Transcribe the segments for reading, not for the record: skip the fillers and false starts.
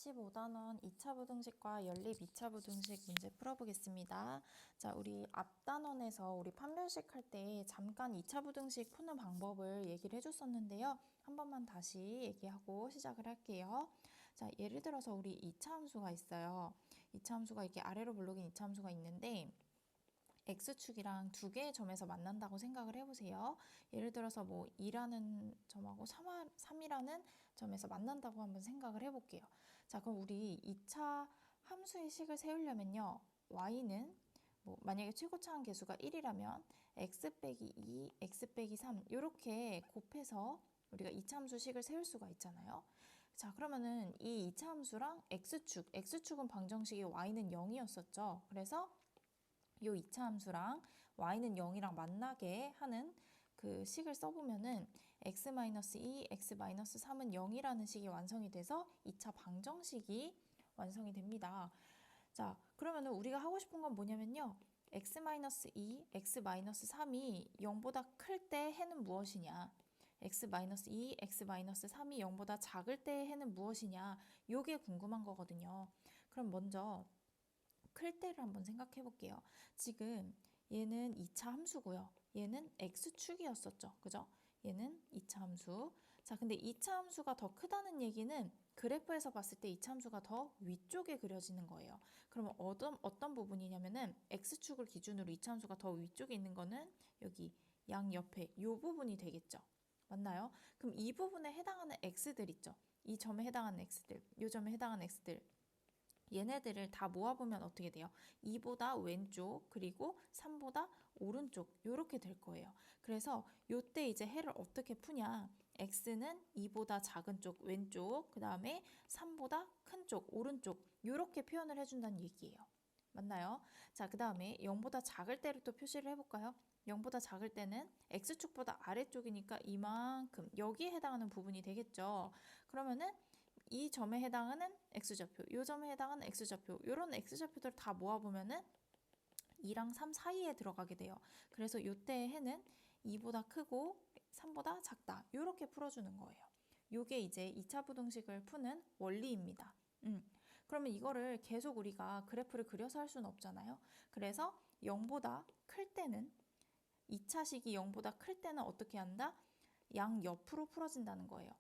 15단원 2차 부등식과 연립 2차 부등식 문제 풀어보겠습니다. 자, 우리 앞 단원에서 우리 판별식 할 때 잠깐 2차 부등식 푸는 방법을 얘기를 해줬었는데요. 한 번만 다시 얘기하고 시작을 할게요. 자, 예를 들어서 우리 2차 함수가 있어요. 2차 함수가 이렇게 아래로 블록인 2차 함수가 있는데 X축이랑 두 개의 점에서 만난다고 생각을 해보세요. 예를 들어서 뭐 2라는 점하고 3이라는 점에서 만난다고 한번 생각을 해볼게요. 자, 그럼 우리 2차 함수의 식을 세우려면요. y는 뭐 만약에 최고차항 계수가 1이라면 x 빼기 2, x 빼기 3 이렇게 곱해서 우리가 2차 함수 식을 세울 수가 있잖아요. 자, 그러면은 이 2차 함수랑 x축은 방정식이 y는 0이었었죠. 그래서 요 2차 함수랑 y는 0이랑 만나게 하는 그 식을 써보면은 x-2, x-3은 0이라는 식이 완성이 돼서 2차 방정식이 완성이 됩니다. 자, 그러면은 우리가 하고 싶은 건 뭐냐면요. x-2, x-3이 0보다 클 때 해는 무엇이냐. x-2, x-3이 0보다 작을 때 해는 무엇이냐. 요게 궁금한 거거든요. 그럼 먼저 클 때를 한번 생각해 볼게요. 지금 얘는 2차 함수고요. 얘는 x축이었었죠. 그죠? 얘는 2차 함수. 자, 근데 2차 함수가 더 크다는 얘기는 그래프에서 봤을 때 2차 함수가 더 위쪽에 그려지는 거예요. 그러면 어떤 부분이냐면은 x축을 기준으로 2차 함수가 더 위쪽에 있는 거는 여기 양 옆에 이 부분이 되겠죠. 맞나요? 그럼 이 부분에 해당하는 x들 있죠. 이 점에 해당하는 x들, 이 점에 해당하는 x들. 얘네들을 다 모아보면 어떻게 돼요? 2보다 왼쪽 그리고 3보다 오른쪽 이렇게 될 거예요. 그래서 요때 이제 해를 어떻게 푸냐? x는 2보다 작은 쪽 왼쪽 그 다음에 3보다 큰 쪽 오른쪽 이렇게 표현을 해준다는 얘기예요. 맞나요? 자, 그 다음에 0보다 작을 때를 또 표시를 해볼까요? 0보다 작을 때는 x축보다 아래쪽이니까 이만큼 여기에 해당하는 부분이 되겠죠. 그러면은 이 점에 해당하는 x좌표, 이 점에 해당하는 x좌표, 이런 x좌표들을 다 모아보면은 2랑 3 사이에 들어가게 돼요. 그래서 이때의 해는 2보다 크고 3보다 작다. 이렇게 풀어주는 거예요. 이게 이제 2차 부등식을 푸는 원리입니다. 그러면 이거를 계속 우리가 그래프를 그려서 할 수는 없잖아요. 그래서 0보다 클 때는 2차식이 0보다 클 때는 어떻게 한다? 양 옆으로 풀어진다는 거예요.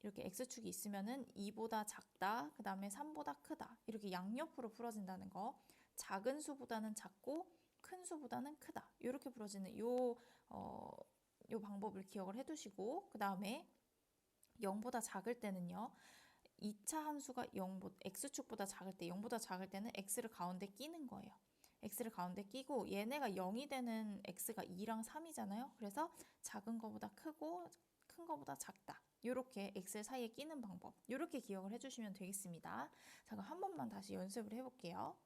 이렇게 x축이 있으면은 2보다 작다, 그 다음에 3보다 크다. 이렇게 양옆으로 풀어진다는 거. 작은 수보다는 작고 큰 수보다는 크다. 이렇게 풀어지는 요 방법을 기억을 해두시고 그 다음에 0보다 작을 때는요. 2차 함수가 x축보다 작을 때 0보다 작을 때는 x를 가운데 끼는 거예요. x를 가운데 끼고 얘네가 0이 되는 x가 2랑 3이잖아요. 그래서 작은 거보다 크고 큰 거보다 작다. 이렇게 엑셀 사이에 끼는 방법 이렇게 기억을 해주시면 되겠습니다. 자, 그럼 한 번만 다시 연습을 해볼게요.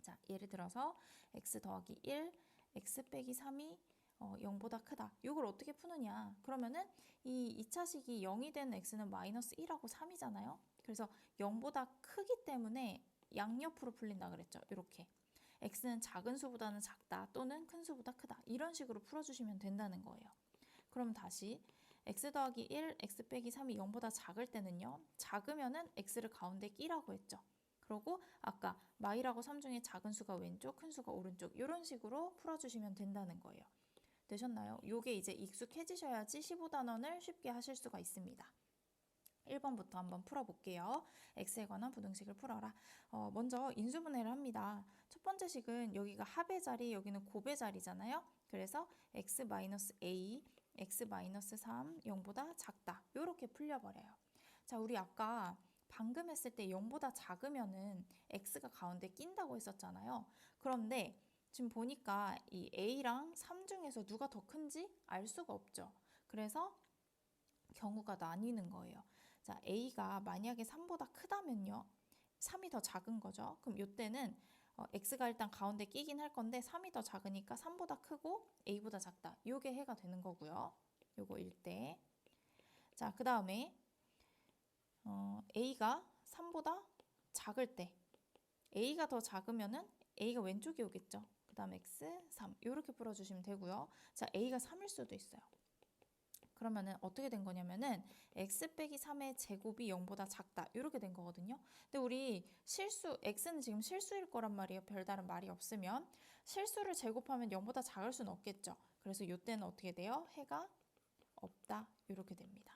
자, 예를 들어서 x 더하기 1, x 빼기 3이 0보다 크다. 이걸 어떻게 푸느냐? 그러면은 이 2차식이 0이 된 x는 마이너스 1하고 3이잖아요. 그래서 0보다 크기 때문에 양옆으로 풀린다 그랬죠. 이렇게. x는 작은 수보다는 작다 또는 큰 수보다 크다. 이런 식으로 풀어주시면 된다는 거예요. 그럼 다시 x 더하기 1, x 빼기 3이 0보다 작을 때는요. 작으면은 x를 가운데 끼라고 했죠. 그리고 아까 마이라고 3 중에 작은 수가 왼쪽, 큰 수가 오른쪽 이런 식으로 풀어주시면 된다는 거예요. 되셨나요? 요게 이제 익숙해지셔야지 15단원을 쉽게 하실 수가 있습니다. 1번부터 한번 풀어볼게요. x에 관한 부등식을 풀어라. 먼저 인수분해를 합니다. 첫 번째 식은 여기가 합의 자리, 여기는 곱의 자리잖아요. 그래서 x-a, x-3, 0보다 작다. 이렇게 풀려버려요. 자, 우리 아까 방금 했을 때 0보다 작으면은 x가 가운데 낀다고 했었잖아요. 그런데 지금 보니까 이 a랑 3 중에서 누가 더 큰지 알 수가 없죠. 그래서 경우가 나뉘는 거예요. 자, a가 만약에 3보다 크다면요. 3이 더 작은 거죠. 그럼 이때는 x가 일단 가운데 끼긴 할 건데 3이 더 작으니까 3보다 크고 a보다 작다. 요게 해가 되는 거고요. 요거 1대. 자, 그 다음에 a가 3보다 작을 때 a가 더 작으면은 a가 왼쪽에 오겠죠. 그 다음에 x, 3 이렇게 풀어주시면 되고요. 자, a가 3일 수도 있어요. 그러면은 어떻게 된 거냐면은 x 빼기 3의 제곱이 0보다 작다 이렇게 된 거거든요. 근데 우리 실수 x는 지금 실수일 거란 말이에요. 별다른 말이 없으면 실수를 제곱하면 0보다 작을 수는 없겠죠. 그래서 이때는 어떻게 돼요? 해가 없다 이렇게 됩니다.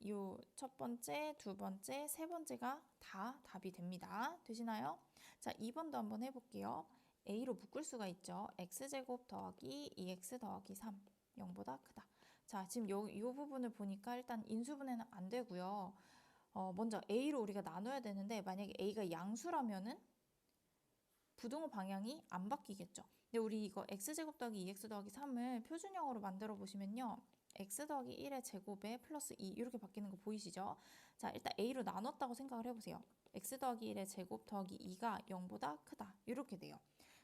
요 첫 번째, 두 번째, 세 번째가 다 답이 됩니다. 되시나요? 자, 2번도 한번 해볼게요. a로 묶을 수가 있죠. x제곱 더하기 2x 더하기 3 0보다 크다. 자, 지금 이 부분을 보니까 일단 인수분해는 안 되고요. 먼저 a로 우리가 나눠야 되는데 만약에 a가 양수라면은 부등호 방향이 안 바뀌겠죠. 근데 우리 이거 x제곱 더하기 2x 더하기 3을 표준형으로 만들어 보시면요. x 더하기 1의 제곱에 플러스 2 이렇게 바뀌는 거 보이시죠? 자, 일단 a로 나눴다고 생각을 해보세요. x 더하기 1의 제곱 더하기 2가 0보다 크다 이렇게 돼요.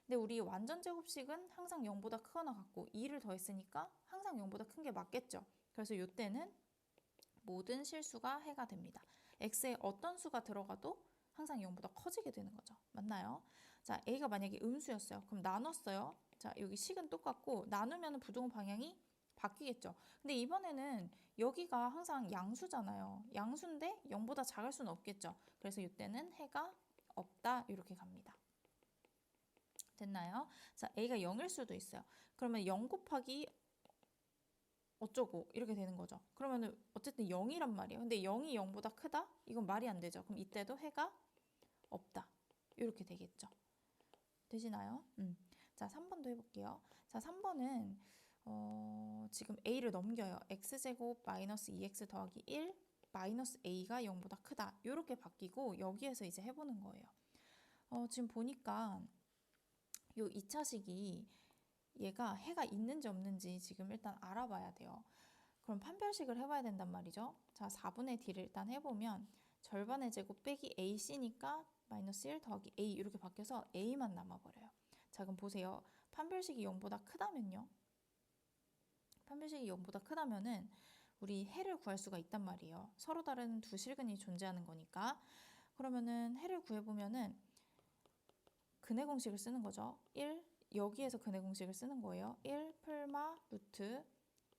근데 우리 완전 제곱식은 항상 0보다 크거나 같고 2를 더했으니까 항상 0보다 큰 게 맞겠죠. 그래서 이때는 모든 실수가 해가 됩니다. x에 어떤 수가 들어가도 항상 0보다 커지게 되는 거죠. 맞나요? 자, a가 만약에 음수였어요. 그럼 나눴어요. 자, 여기 식은 똑같고 나누면 부등호 방향이 바뀌겠죠. 근데 이번에는 여기가 항상 양수잖아요. 양수인데 0보다 작을 수는 없겠죠. 그래서 이때는 해가 없다 이렇게 갑니다. 됐나요? 자, a가 0일 수도 있어요. 그러면 0 곱하기 어쩌고 이렇게 되는 거죠. 그러면은 어쨌든 0이란 말이에요. 근데 0이 0보다 크다? 이건 말이 안 되죠. 그럼 이때도 해가 없다. 이렇게 되겠죠. 되시나요? 자, 3번도 해볼게요. 자, 3번은 지금 a를 넘겨요. x제곱 마이너스 2x 더하기 1 마이너스 a가 0보다 크다. 이렇게 바뀌고 여기에서 이제 해보는 거예요. 지금 보니까 요 2차식이 얘가 해가 있는지 없는지 지금 일단 알아봐야 돼요. 그럼 판별식을 해봐야 된단 말이죠. 자, 4분의 d를 일단 해보면 절반의 제곱 빼기 ac니까 마이너스 1 더하기 a 이렇게 바뀌어서 a만 남아버려요. 자, 그럼 보세요. 판별식이 0보다 크다면요. 판별식이 0보다 크다면은 우리 해를 구할 수가 있단 말이에요. 서로 다른 두 실근이 존재하는 거니까. 그러면은 해를 구해보면은 근해 공식을 쓰는 거죠. 1, 여기에서 근해 공식을 쓰는 거예요. 1 풀마 루트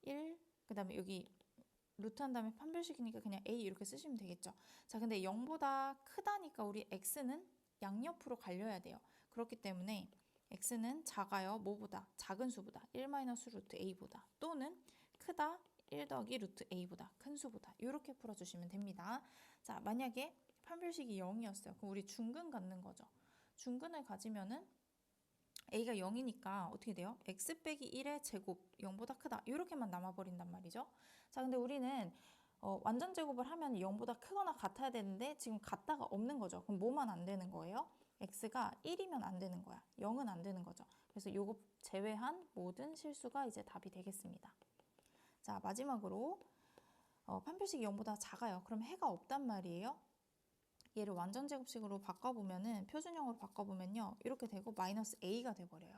1, 그 다음에 여기 루트 한 다음에 판별식이니까 그냥 a 이렇게 쓰시면 되겠죠. 자, 근데 0보다 크다니까 우리 x는 양옆으로 갈려야 돼요. 그렇기 때문에 x는 작아요. 뭐보다? 작은 수보다. 1 마이너스 루트 a보다. 또는 크다. 1 더하기 루트 a보다. 큰 수보다. 이렇게 풀어주시면 됩니다. 자, 만약에 판별식이 0이었어요. 그럼 우리 중근 갖는 거죠. 중근을 가지면은 a가 0이니까 어떻게 돼요? x 빼기 1의 제곱 0보다 크다 이렇게만 남아버린단 말이죠. 자, 근데 우리는 완전 제곱을 하면 0보다 크거나 같아야 되는데 지금 같다가 없는 거죠. 그럼 뭐만 안 되는 거예요? x가 1이면 안 되는 거야. 0은 안 되는 거죠. 그래서 요거 제외한 모든 실수가 이제 답이 되겠습니다. 자, 마지막으로 판별식이 0보다 작아요. 그럼 해가 없단 말이에요. 얘를 완전 제곱식으로 바꿔보면은 표준형으로 바꿔보면요 이렇게 되고 마이너스 a가 돼버려요.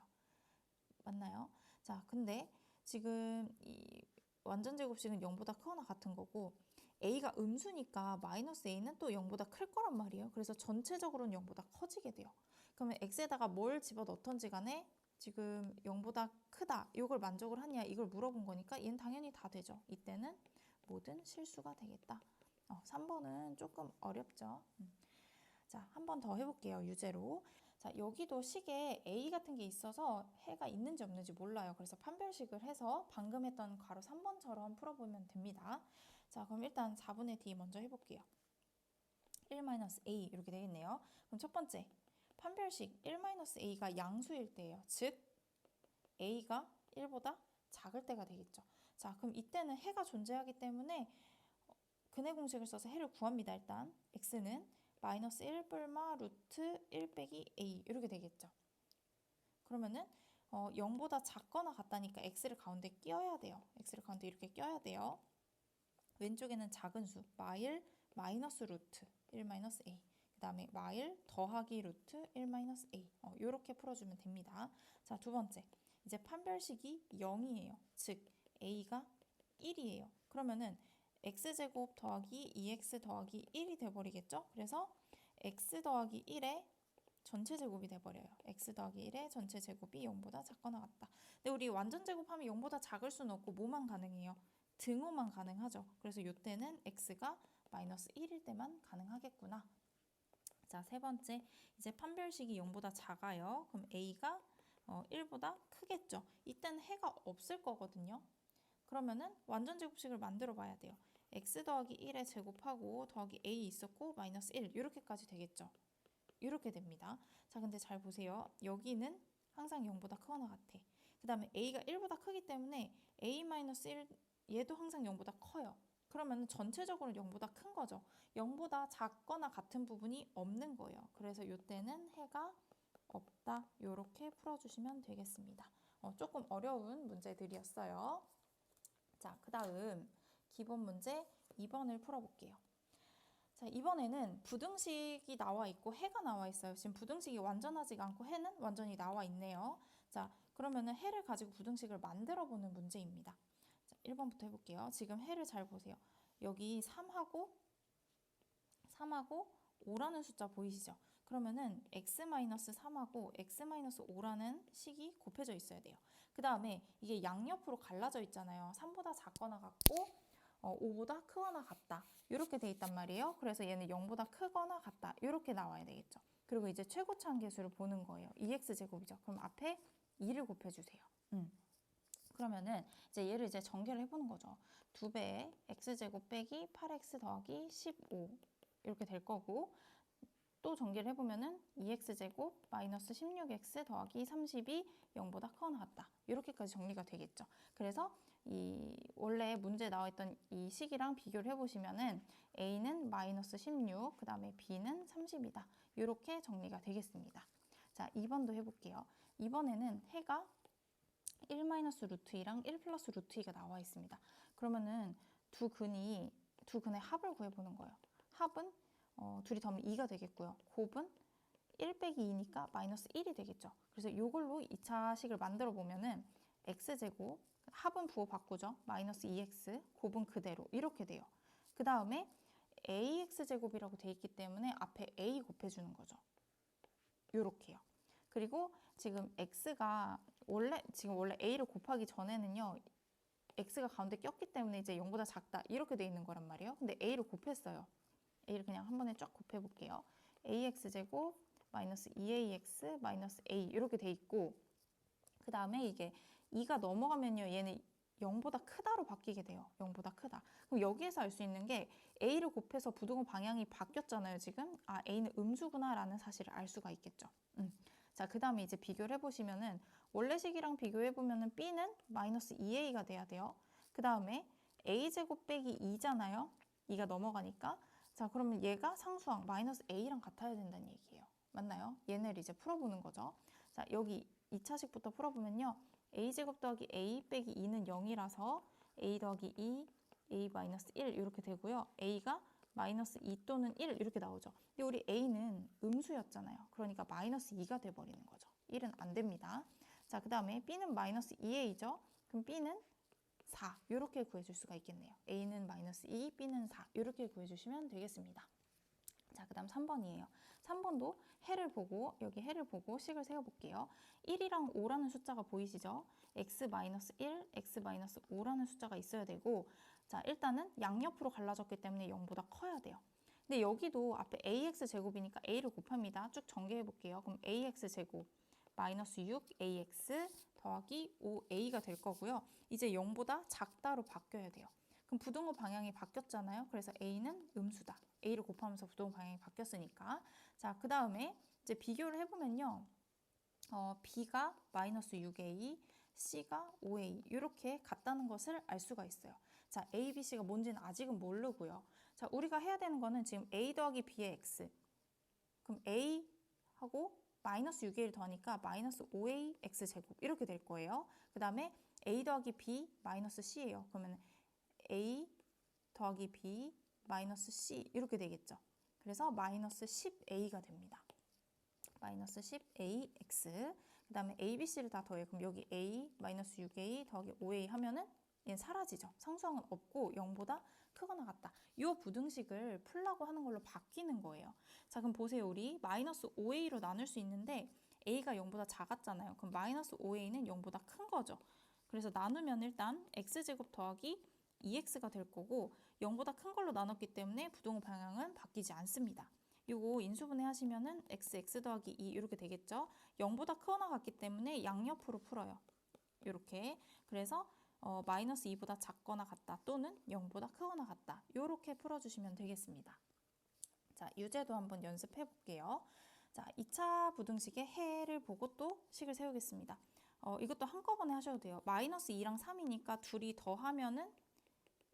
맞나요? 자, 근데 지금 이 완전 제곱식은 0보다 크거나 같은 거고 a가 음수니까 마이너스 a는 또 0보다 클 거란 말이에요. 그래서 전체적으로는 0보다 커지게 돼요. 그러면 x에다가 뭘 집어넣던지 간에 지금 0보다 크다 이걸 만족을 하냐 이걸 물어본 거니까 얘는 당연히 다 되죠. 이때는 모든 실수가 되겠다. 3번은 조금 어렵죠. 자, 한 번 더 해볼게요. 유제로. 자, 여기도 식에 A 같은 게 있어서 해가 있는지 없는지 몰라요. 그래서 판별식을 해서 방금 했던 괄호 3번처럼 풀어보면 됩니다. 자, 그럼 일단 4분의 D 먼저 해볼게요. 1-A 이렇게 되겠네요. 그럼 첫 번째, 판별식 1-A가 양수일 때예요. 즉, A가 1보다 작을 때가 되겠죠. 자, 그럼 이때는 해가 존재하기 때문에 근해 공식을 써서 해를 구합니다. 일단 x는 마이너스 1 뿔마 루트 1 빼기 a 이렇게 되겠죠. 그러면은 0보다 작거나 같다니까 x를 가운데 끼워야 돼요. x를 가운데 이렇게 껴야 돼요. 왼쪽에는 작은 수 마일 마이너스 루트 1 마이너스 a 그 다음에 마일 더하기 루트 1 마이너스 a 이렇게 풀어주면 됩니다. 자, 두 번째 이제 판별식이 0이에요. 즉 a가 1이에요. 그러면은 x제곱 더하기 2x 더하기 1이 돼버리겠죠? 그래서 x 더하기 1의 전체 제곱이 돼버려요. x 더하기 1의 전체 제곱이 0보다 작거나 같다. 근데 우리 완전 제곱하면 0보다 작을 수는 없고 뭐만 가능해요? 등호만 가능하죠. 그래서 이때는 x가 마이너스 1일 때만 가능하겠구나. 자, 세 번째, 이제 판별식이 0보다 작아요. 그럼 a가 1보다 크겠죠. 이때는 해가 없을 거거든요. 그러면은 완전 제곱식을 만들어 봐야 돼요. x 더하기 1에 제곱하고 더하기 a 있었고 마이너스 1 이렇게까지 되겠죠. 이렇게 됩니다. 자, 근데 잘 보세요. 여기는 항상 0보다 크거나 같아. 그 다음에 a가 1보다 크기 때문에 a-1 얘도 항상 0보다 커요. 그러면 전체적으로 0보다 큰 거죠. 0보다 작거나 같은 부분이 없는 거예요. 그래서 이때는 해가 없다. 이렇게 풀어주시면 되겠습니다. 조금 어려운 문제들이었어요. 자, 그 다음 기본 문제 2번을 풀어볼게요. 자, 이번에는 부등식이 나와 있고 해가 나와 있어요. 지금 부등식이 완전하지가 않고 해는 완전히 나와 있네요. 자, 그러면은 해를 가지고 부등식을 만들어 보는 문제입니다. 자, 1번부터 해볼게요. 지금 해를 잘 보세요. 여기 3하고 5라는 숫자 보이시죠? 그러면은 x-3하고 x-5라는 식이 곱해져 있어야 돼요. 그 다음에 이게 양옆으로 갈라져 있잖아요. 3보다 작거나 같고 5보다 크거나 같다. 이렇게 돼 있단 말이에요. 그래서 얘는 0보다 크거나 같다. 이렇게 나와야 되겠죠. 그리고 이제 최고차 함계수를 보는 거예요. 2x제곱이죠. 그럼 앞에 2를 곱해주세요. 그러면은 이제 얘를 이제 전개를 해보는 거죠. 2배의 x제곱 빼기 8x 더하기 15 이렇게 될 거고, 또 전개를 해보면은 2x제곱 마이너스 16x 더하기 30이 0보다 크거나 같다. 이렇게까지 정리가 되겠죠. 그래서 이 원래 문제에 나와 있던 이 식이랑 비교를 해보시면은 a는 마이너스 16, 그 다음에 b는 30이다. 이렇게 정리가 되겠습니다. 자, 2번도 해볼게요. 이번에는 해가 1 마이너스 루트 2랑 1 플러스 루트 2가 나와 있습니다. 그러면은 두 근의 합을 구해보는 거예요. 합은 둘이 더하면 2가 되겠고요. 곱은 1 빼기 2니까 마이너스 1이 되겠죠. 그래서 이걸로 2차 식을 만들어 보면은 x제곱, 합은 부호 바꾸죠. 마이너스 2x, 곱은 그대로 이렇게 돼요. 그 다음에 ax제곱이라고 돼 있기 때문에 앞에 a 곱해주는 거죠. 요렇게요. 그리고 지금 x가 원래 a를 곱하기 전에는요. x가 가운데 꼈기 때문에 이제 0보다 작다 이렇게 돼 있는 거란 말이에요. 근데 a를 곱했어요. a를 그냥 한 번에 쫙 곱해볼게요. ax제곱 마이너스 2ax 마이너스 a 이렇게 돼 있고, 그 다음에 이게 2가 넘어가면요 얘는 0보다 크다로 바뀌게 돼요. 0보다 크다. 그럼 여기에서 알 수 있는 게 a를 곱해서 부등호 방향이 바뀌었잖아요. 지금 아 a는 음수구나 라는 사실을 알 수가 있겠죠. 자, 그 다음에 이제 비교를 해보시면은 원래 식이랑 비교해보면은 b는 마이너스 2a가 돼야 돼요. 그 다음에 a제곱 빼기 2잖아요. 2가 넘어가니까. 자, 그러면 얘가 상수항 마이너스 a랑 같아야 된다는 얘기예요. 맞나요? 얘네를 이제 풀어보는 거죠. 자, 여기 2차식부터 풀어보면요. a제곱 더하기 a 빼기 2는 0이라서 a 더하기 2, a 마이너스 1 이렇게 되고요. a가 마이너스 2 또는 1 이렇게 나오죠. 근데 우리 a는 음수였잖아요. 그러니까 마이너스 2가 돼버리는 거죠. 1은 안 됩니다. 자, 그 다음에 b는 마이너스 2a죠. 그럼 b는 4 이렇게 구해줄 수가 있겠네요. a는 마이너스 2, b는 4 이렇게 구해주시면 되겠습니다. 자, 그 다음 3번이에요. 3번도 해를 보고 여기 해를 보고 식을 세워볼게요. 1이랑 5라는 숫자가 보이시죠? x-1, x-5라는 숫자가 있어야 되고, 자, 일단은 양옆으로 갈라졌기 때문에 0보다 커야 돼요. 근데 여기도 앞에 ax제곱이니까 a를 곱합니다. 쭉 전개해볼게요. 그럼 ax제곱 마이너스 6ax 더하기 5a가 될 거고요. 이제 0보다 작다로 바뀌어야 돼요. 그럼 부등호 방향이 바뀌었잖아요. 그래서 a는 음수다. a를 곱하면서 부등호 방향이 바뀌었으니까. 자, 그 다음에 이제 비교를 해보면요. b가 마이너스 6a, c가 5a 이렇게 같다는 것을 알 수가 있어요. 자, a, b, c가 뭔지는 아직은 모르고요. 자, 우리가 해야 되는 거는 지금 a 더하기 b의 x. 그럼 a하고 마이너스 6a를 더하니까 마이너스 5a x제곱 이렇게 될 거예요. 그 다음에 a 더하기 b 마이너스 c예요. 그러면 a 더하기 b 마이너스 c 이렇게 되겠죠. 그래서 마이너스 10a가 됩니다. 마이너스 10ax. 그 다음에 a, b, c를 다 더해요. 그럼 여기 a 마이너스 6a 더하기 5a 하면은 얘는 사라지죠. 상수항은 없고 0보다 크거나 같다. 이 부등식을 풀라고 하는 걸로 바뀌는 거예요. 자, 그럼 보세요. 우리 마이너스 5a로 나눌 수 있는데 a가 0보다 작았잖아요. 그럼 마이너스 5a는 0보다 큰 거죠. 그래서 나누면 일단 x제곱 더하기 2x가 될 거고 0보다 큰 걸로 나눴기 때문에 부동호 방향은 바뀌지 않습니다. 요거 인수분해 하시면은 x 더하기 2 이렇게 되겠죠. 0보다 크거나 같기 때문에 양옆으로 풀어요. 이렇게. 그래서 마이너스 2보다 작거나 같다 또는 0보다 크거나 같다. 이렇게 풀어주시면 되겠습니다. 자, 유제도 한번 연습해 볼게요. 자, 2차 부등식의 해를 보고 또 식을 세우겠습니다. 이것도 한꺼번에 하셔도 돼요. 마이너스 2랑 3이니까 둘이 더하면은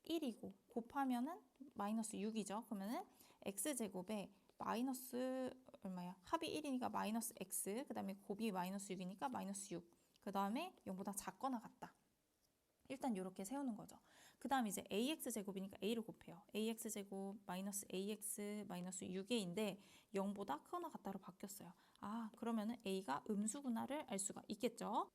1이고 곱하면은 마이너스 6이죠. 그러면은 x제곱에 마이너스 얼마야? 합이 1이니까 마이너스 x, 그 다음에 곱이 마이너스 6이니까 마이너스 6, 그 다음에 0보다 작거나 같다. 일단 이렇게 세우는 거죠. 그 다음 이제 ax제곱이니까 a를 곱해요. ax제곱 마이너스 ax 마이너스 6a인데 0보다 크거나 같다로 바뀌었어요. 아, 그러면은 a가 음수구나를 알 수가 있겠죠.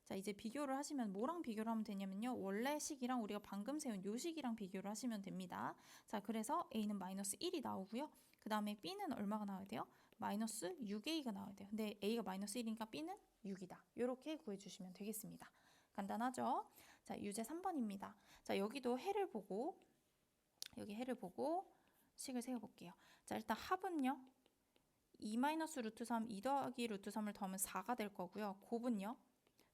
자, 이제 비교를 하시면 뭐랑 비교를 하면 되냐면요. 원래 식이랑 우리가 방금 세운 요 식이랑 비교를 하시면 됩니다. 자, 그래서 a는 마이너스 1이 나오고요. 그 다음에 b는 얼마가 나와야 돼요? 마이너스 6a가 나와야 돼요. 근데 a가 마이너스 1이니까 b는 6이다. 이렇게 구해주시면 되겠습니다. 간단하죠? 자, 유제 3번입니다. 자, 여기도 해를 보고 여기 해를 보고 식을 세워볼게요. 자, 일단 합은요. 2 마이너스 루트 3, 2 더하기 루트 3을 더하면 4가 될 거고요. 곱은요.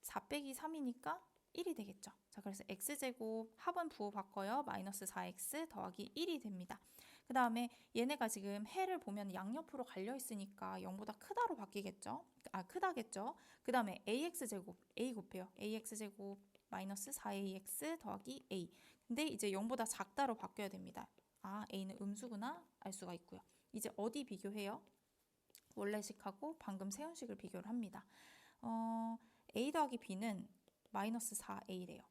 4 빼기 3이니까 1이 되겠죠. 자, 그래서 x제곱 합은 부호 바꿔요. 마이너스 4x 더하기 1이 됩니다. 그 다음에 얘네가 지금 해를 보면 양옆으로 갈려 있으니까 0보다 크다로 바뀌겠죠. 아, 크다겠죠. 그 다음에 ax제곱, a 곱해요. ax제곱 마이너스 4ax 더하기 a. 근데 이제 0보다 작다로 바뀌어야 됩니다. 아, a는 음수구나 알 수가 있고요. 이제 어디 비교해요? 원래식하고 방금 세운 식을 비교를 합니다. a 더하기 b는 마이너스 4a래요.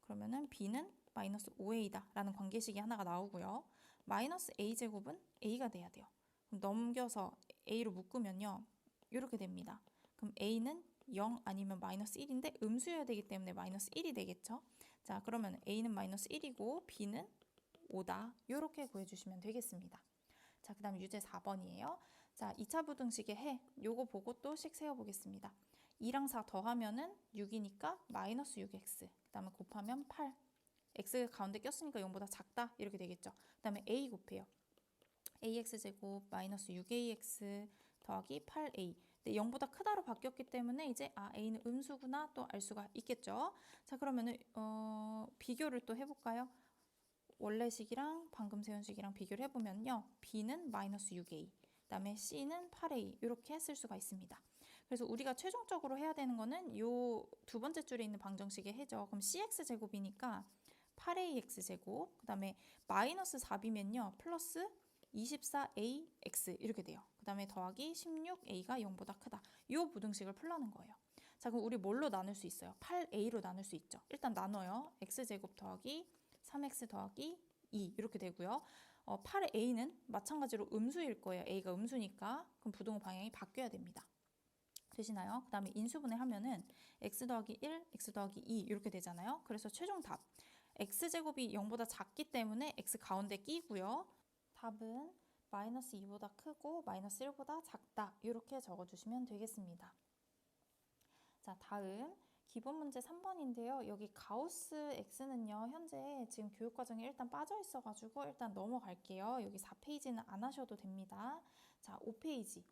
그러면은 b는 마이너스 5a다 라는 관계식이 하나가 나오고요. 마이너스 a제곱은 a가 돼야 돼요. 그럼 넘겨서 a로 묶으면요. 이렇게 됩니다. 그럼 a는 0 아니면 마이너스 1인데 음수여야 되기 때문에 마이너스 1이 되겠죠. 자, 그러면 a는 마이너스 1이고 b는 5다. 이렇게 구해주시면 되겠습니다. 자, 그 다음 유제 4번이에요. 자, 2차 부등식의 해. 요거 보고 또 식 세워보겠습니다. 2랑 4 더하면은 6이니까 마이너스 6x. 그 다음에 곱하면 8. x가 가운데 꼈으니까 0보다 작다. 이렇게 되겠죠. 그 다음에 a 곱해요. ax제곱 마이너스 6ax 더하기 8a. 근데 0보다 크다로 바뀌었기 때문에 이제 a는 음수구나 또 알 수가 있겠죠. 자, 그러면은 비교를 또 해볼까요? 원래식이랑 방금 세운 식이랑 비교를 해보면요. b는 마이너스 6a, 그 다음에 c는 8a 이렇게 쓸 수가 있습니다. 그래서 우리가 최종적으로 해야 되는 거는 요 두 번째 줄에 있는 방정식의 해죠. 그럼 cx제곱이니까 8ax제곱, 그 다음에 마이너스 4b면요. 플러스 24ax 이렇게 돼요. 그 다음에 더하기 16a가 0보다 크다. 이 부등식을 풀라는 거예요. 자, 그럼 우리 뭘로 나눌 수 있어요? 8a로 나눌 수 있죠. 일단 나눠요. x제곱 더하기 3x 더하기 2 이렇게 되고요. 8a는 마찬가지로 음수일 거예요. a가 음수니까. 그럼 부동호 방향이 바뀌어야 됩니다. 되시나요? 그 다음에 인수분해 하면은 x 더하기 1, x 더하기 2 이렇게 되잖아요. 그래서 최종 답 x제곱이 0보다 작기 때문에 x 가운데 끼고요. 답은 마이너스 2보다 크고 마이너스 1보다 작다 이렇게 적어주시면 되겠습니다. 자, 다음 기본 문제 3번인데요. 여기 가우스 x는요. 현재 지금 교육과정에 일단 빠져 있어가지고 일단 넘어갈게요. 여기 4페이지는 안 하셔도 됩니다. 자, 5페이지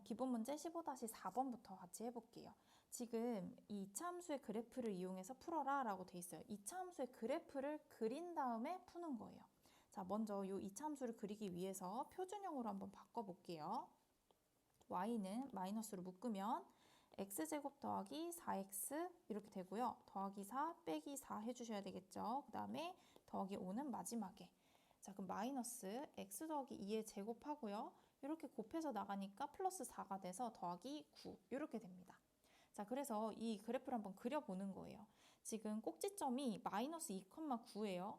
기본 문제 15-4번부터 같이 해볼게요. 지금 이 2차 함수의 그래프를 이용해서 풀어라 라고 돼 있어요. 2차 함수의 그래프를 그린 다음에 푸는 거예요. 자, 먼저 이 2차 함수를 그리기 위해서 표준형으로 한번 바꿔볼게요. y는 마이너스로 묶으면 x제곱 더하기 4x 이렇게 되고요. 더하기 4 빼기 4 해주셔야 되겠죠. 그 다음에 더하기 5는 마지막에. 자, 그럼 마이너스 x 더하기 2에 제곱하고요. 이렇게 곱해서 나가니까 플러스 4가 돼서 더하기 9 이렇게 됩니다. 자, 그래서 이 그래프를 한번 그려보는 거예요. 지금 꼭지점이 마이너스 2,9예요.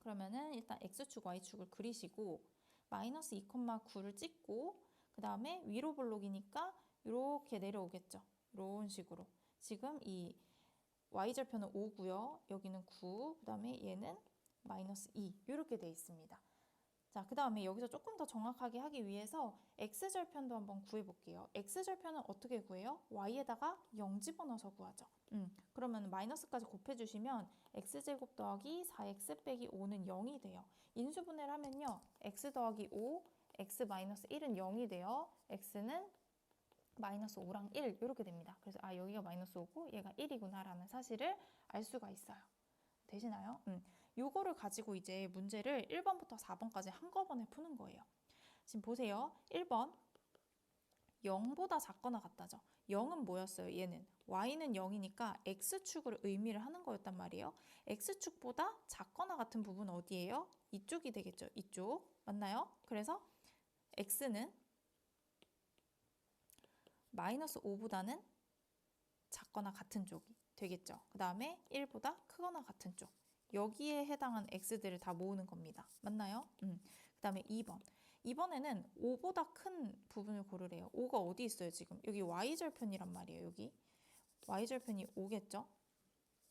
그러면은 일단 x축, y축을 그리시고 마이너스 2,9를 찍고 그 다음에 위로 볼록이니까 이렇게 내려오겠죠. 이런 식으로. 지금 이 y절편은 5고요. 여기는 9, 그 다음에 얘는 마이너스 2 이렇게 돼 있습니다. 자, 그 다음에 여기서 조금 더 정확하게 하기 위해서 x절편도 한번 구해볼게요. x절편은 어떻게 구해요? y에다가 0 집어넣어서 구하죠. 그러면 마이너스까지 곱해주시면 x제곱 더하기 4x 빼기 5는 0이 돼요. 인수분해를 하면요. x 더하기 5, x 마이너스 1은 0이 돼요. x는 마이너스 5랑 1 이렇게 됩니다. 그래서 여기가 마이너스 5고 얘가 1이구나 라는 사실을 알 수가 있어요. 되시나요? 요거를 가지고 이제 문제를 1번부터 4번까지 한꺼번에 푸는 거예요. 지금 보세요. 1번 0보다 작거나 같다죠. 0은 뭐였어요? 얘는 y는 0이니까 x축을 의미를 하는 거였단 말이에요. x축보다 작거나 같은 부분 어디예요? 이쪽이 되겠죠. 이쪽. 맞나요? 그래서 x는 마이너스 5보다는 작거나 같은 쪽이 되겠죠. 그 다음에 1보다 크거나 같은 쪽. 여기에 해당한 x들을 다 모으는 겁니다. 맞나요? 그 다음에 2번. 이번에는 5보다 큰 부분을 고르래요. 5가 어디 있어요, 지금? 여기 y절편이란 말이에요, 여기. y절편이 5겠죠?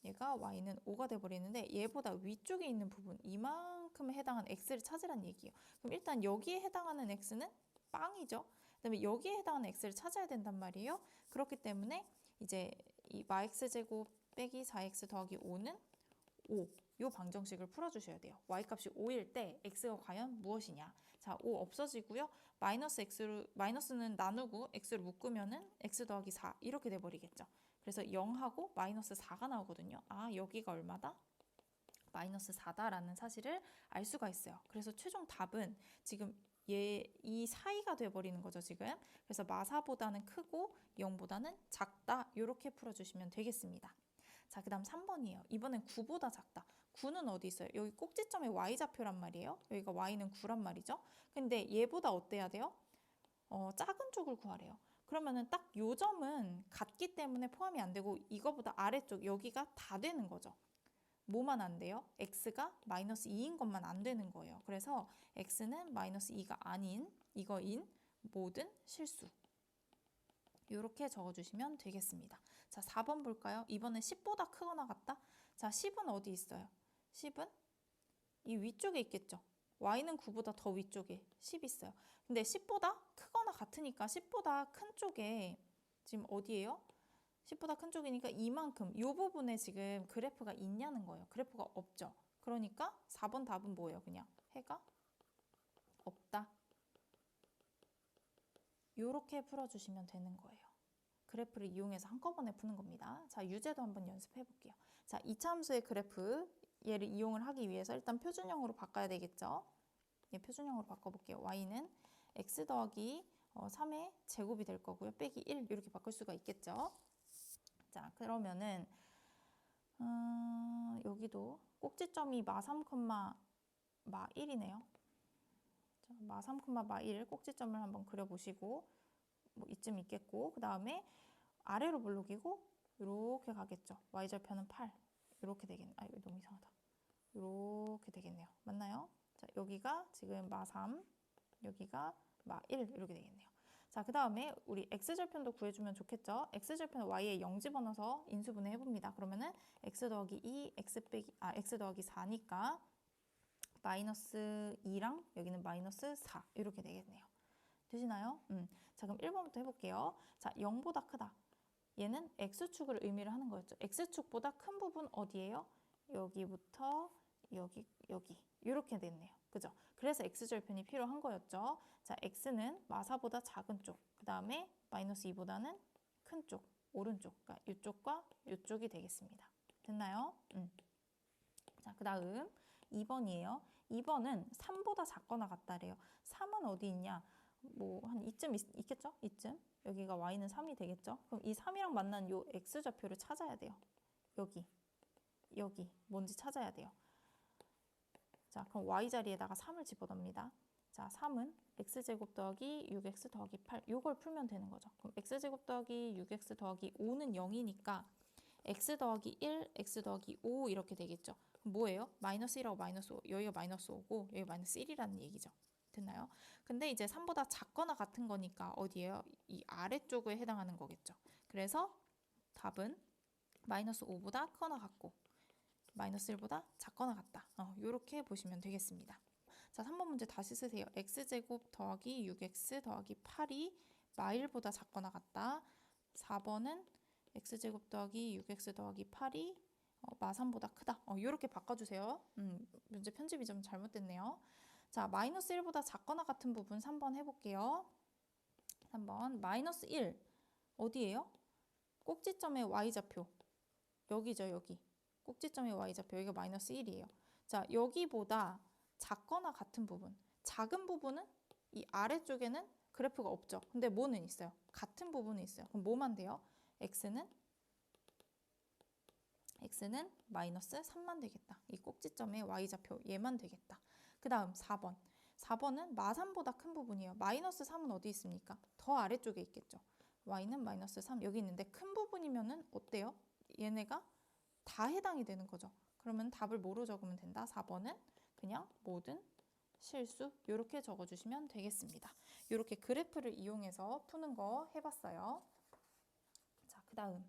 얘가 y는 5가 돼버리는데 얘보다 위쪽에 있는 부분, 이만큼에 해당하는 x를 찾으란 얘기예요. 그럼 일단 여기에 해당하는 x는 빵이죠? 그 다음에 여기에 해당하는 x를 찾아야 된단 말이에요. 그렇기 때문에 이제 이 마x제곱 빼기 4x 더하기 5는 5. 요 방정식을 풀어주셔야 돼요. y값이 5일 때 x가 과연 무엇이냐. 자, 5 없어지고요. 마이너스는 나누고 x를 묶으면은 x 더하기 4 이렇게 돼버리겠죠. 그래서 0하고 마이너스 4가 나오거든요. 여기가 얼마다? 마이너스 4다라는 사실을 알 수가 있어요. 그래서 최종 답은 지금 이 사이가 돼버리는 거죠, 지금. 그래서 마사보다는 크고 0보다는 작다. 이렇게 풀어주시면 되겠습니다. 자, 그 다음 3번이에요. 이번엔 9보다 작다. 9는 어디 있어요? 여기 꼭지점에 y좌표란 말이에요. 여기가 y는 9란 말이죠. 근데 얘보다 어때야 돼요? 작은 쪽을 구하래요. 그러면은 딱 요 점은 같기 때문에 포함이 안 되고 이거보다 아래쪽 여기가 다 되는 거죠. 뭐만 안 돼요? x가 마이너스 2인 것만 안 되는 거예요. 그래서 x는 마이너스 2가 아닌 이거인 모든 실수. 이렇게 적어주시면 되겠습니다. 자, 4번 볼까요? 이번엔 10보다 크거나 같다? 자, 10은 어디 있어요? 10은 이 위쪽에 있겠죠. y는 9보다 더 위쪽에 10 있어요. 근데 10보다 크거나 같으니까 10보다 큰 쪽에 지금 어디예요? 10보다 큰 쪽이니까 이만큼 이 부분에 지금 그래프가 있냐는 거예요. 그래프가 없죠. 그러니까 4번 답은 뭐예요? 그냥 해가 없다. 이렇게 풀어주시면 되는 거예요. 그래프를 이용해서 한꺼번에 푸는 겁니다. 자, 유제도 한번 연습해 볼게요. 자, 이차함수의 그래프 얘를 이용을 하기 위해서 일단 표준형으로 바꿔야 되겠죠. 예, 표준형으로 바꿔볼게요. y는 x 더하기 3의 제곱이 될 거고요. 빼기 1 이렇게 바꿀 수가 있겠죠. 자, 그러면은 여기도 꼭지점이 마3, 마1이네요. 마3, 마1 꼭지점을 한번 그려보시고 뭐 이쯤 있겠고 그 다음에 아래로 볼록이고 이렇게 가겠죠. y절편은 8 이렇게 되겠네. 이거 너무 이상하다. 이렇게 되겠네요. 맞나요? 자, 여기가 지금 마3 여기가 마1 이렇게 되겠네요. 자, 그 다음에 우리 x절편도 구해주면 좋겠죠. x절편은 y에 0 집어넣어서 인수분해 해봅니다. 그러면은 x 더하기 2, x 더하기 4니까 마이너스 2랑 여기는 마이너스 4 이렇게 되겠네요. 되시나요? 자, 그럼 1번부터 해볼게요. 자, 0보다 크다. 얘는 x축을 의미를 하는 거였죠. x축보다 큰 부분 어디예요? 여기부터 여기 이렇게 됐네요. 그죠? 그래서 x절편이 필요한 거였죠. 자, x는 마사보다 작은 쪽, 그 다음에 마이너스 2보다는 큰 쪽, 오른쪽, 그러니까 이쪽과 이쪽이 되겠습니다. 됐나요? 자, 그 다음 2번이에요. 2번은 3보다 작거나 같다래요. 3은 어디 있냐? 뭐 한 이쯤 있겠죠? 이쯤. 여기가 y는 3이 되겠죠? 그럼 이 3이랑 만난 요 x좌표를 찾아야 돼요. 여기 뭔지 찾아야 돼요. 자, 그럼 y 자리에다가 3을 집어넣습니다. 자, 3은 x제곱 더하기 6x 더하기 8 요걸 풀면 되는 거죠. 그럼 x제곱 더하기 6x 더하기 5는 0이니까 x 더하기 1, x 더하기 5 이렇게 되겠죠. 그럼 뭐예요? 마이너스 1하고 마이너스 5. 여기가 마이너스 5고 여기 마이너스 1이라는 얘기죠. 됐나요? 근데 이제 3보다 작거나 같은 거니까 어디예요? 이 아래쪽에 해당하는 거겠죠. 그래서 답은 마이너스 5보다 크거나 같고 마이너스 1보다 작거나 같다. 이렇게 보시면 되겠습니다. 자, 3번 문제 다시 쓰세요. x제곱 더하기 6x 더하기 8이 마일보다 작거나 같다. 4번은 x제곱 더하기 6x 더하기 8이 마3보다 크다. 이렇게 바꿔주세요. 문제 편집이 좀 잘못됐네요. 자, 마이너스 1보다 작거나 같은 부분 3번 해볼게요. 3번 마이너스 1 어디예요? 꼭지점의 y좌표 여기죠. 여기 꼭지점의 y좌표 여기가 마이너스 1이에요. 자, 여기보다 작거나 같은 부분 작은 부분은 이 아래쪽에는 그래프가 없죠. 근데 뭐는 있어요? 같은 부분은 있어요. 그럼 뭐만 돼요? x는 마이너스 3만 되겠다. 이 꼭지점의 y좌표 얘만 되겠다. 그 다음 4번. 4번은 마3보다 큰 부분이에요. 마이너스 3은 어디 있습니까? 더 아래쪽에 있겠죠. y는 마이너스 3 여기 있는데 큰 부분이면은 어때요? 얘네가 다 해당이 되는 거죠. 그러면 답을 뭐로 적으면 된다? 4번은 그냥 모든 실수 이렇게 적어주시면 되겠습니다. 이렇게 그래프를 이용해서 푸는 거 해봤어요. 자, 그 다음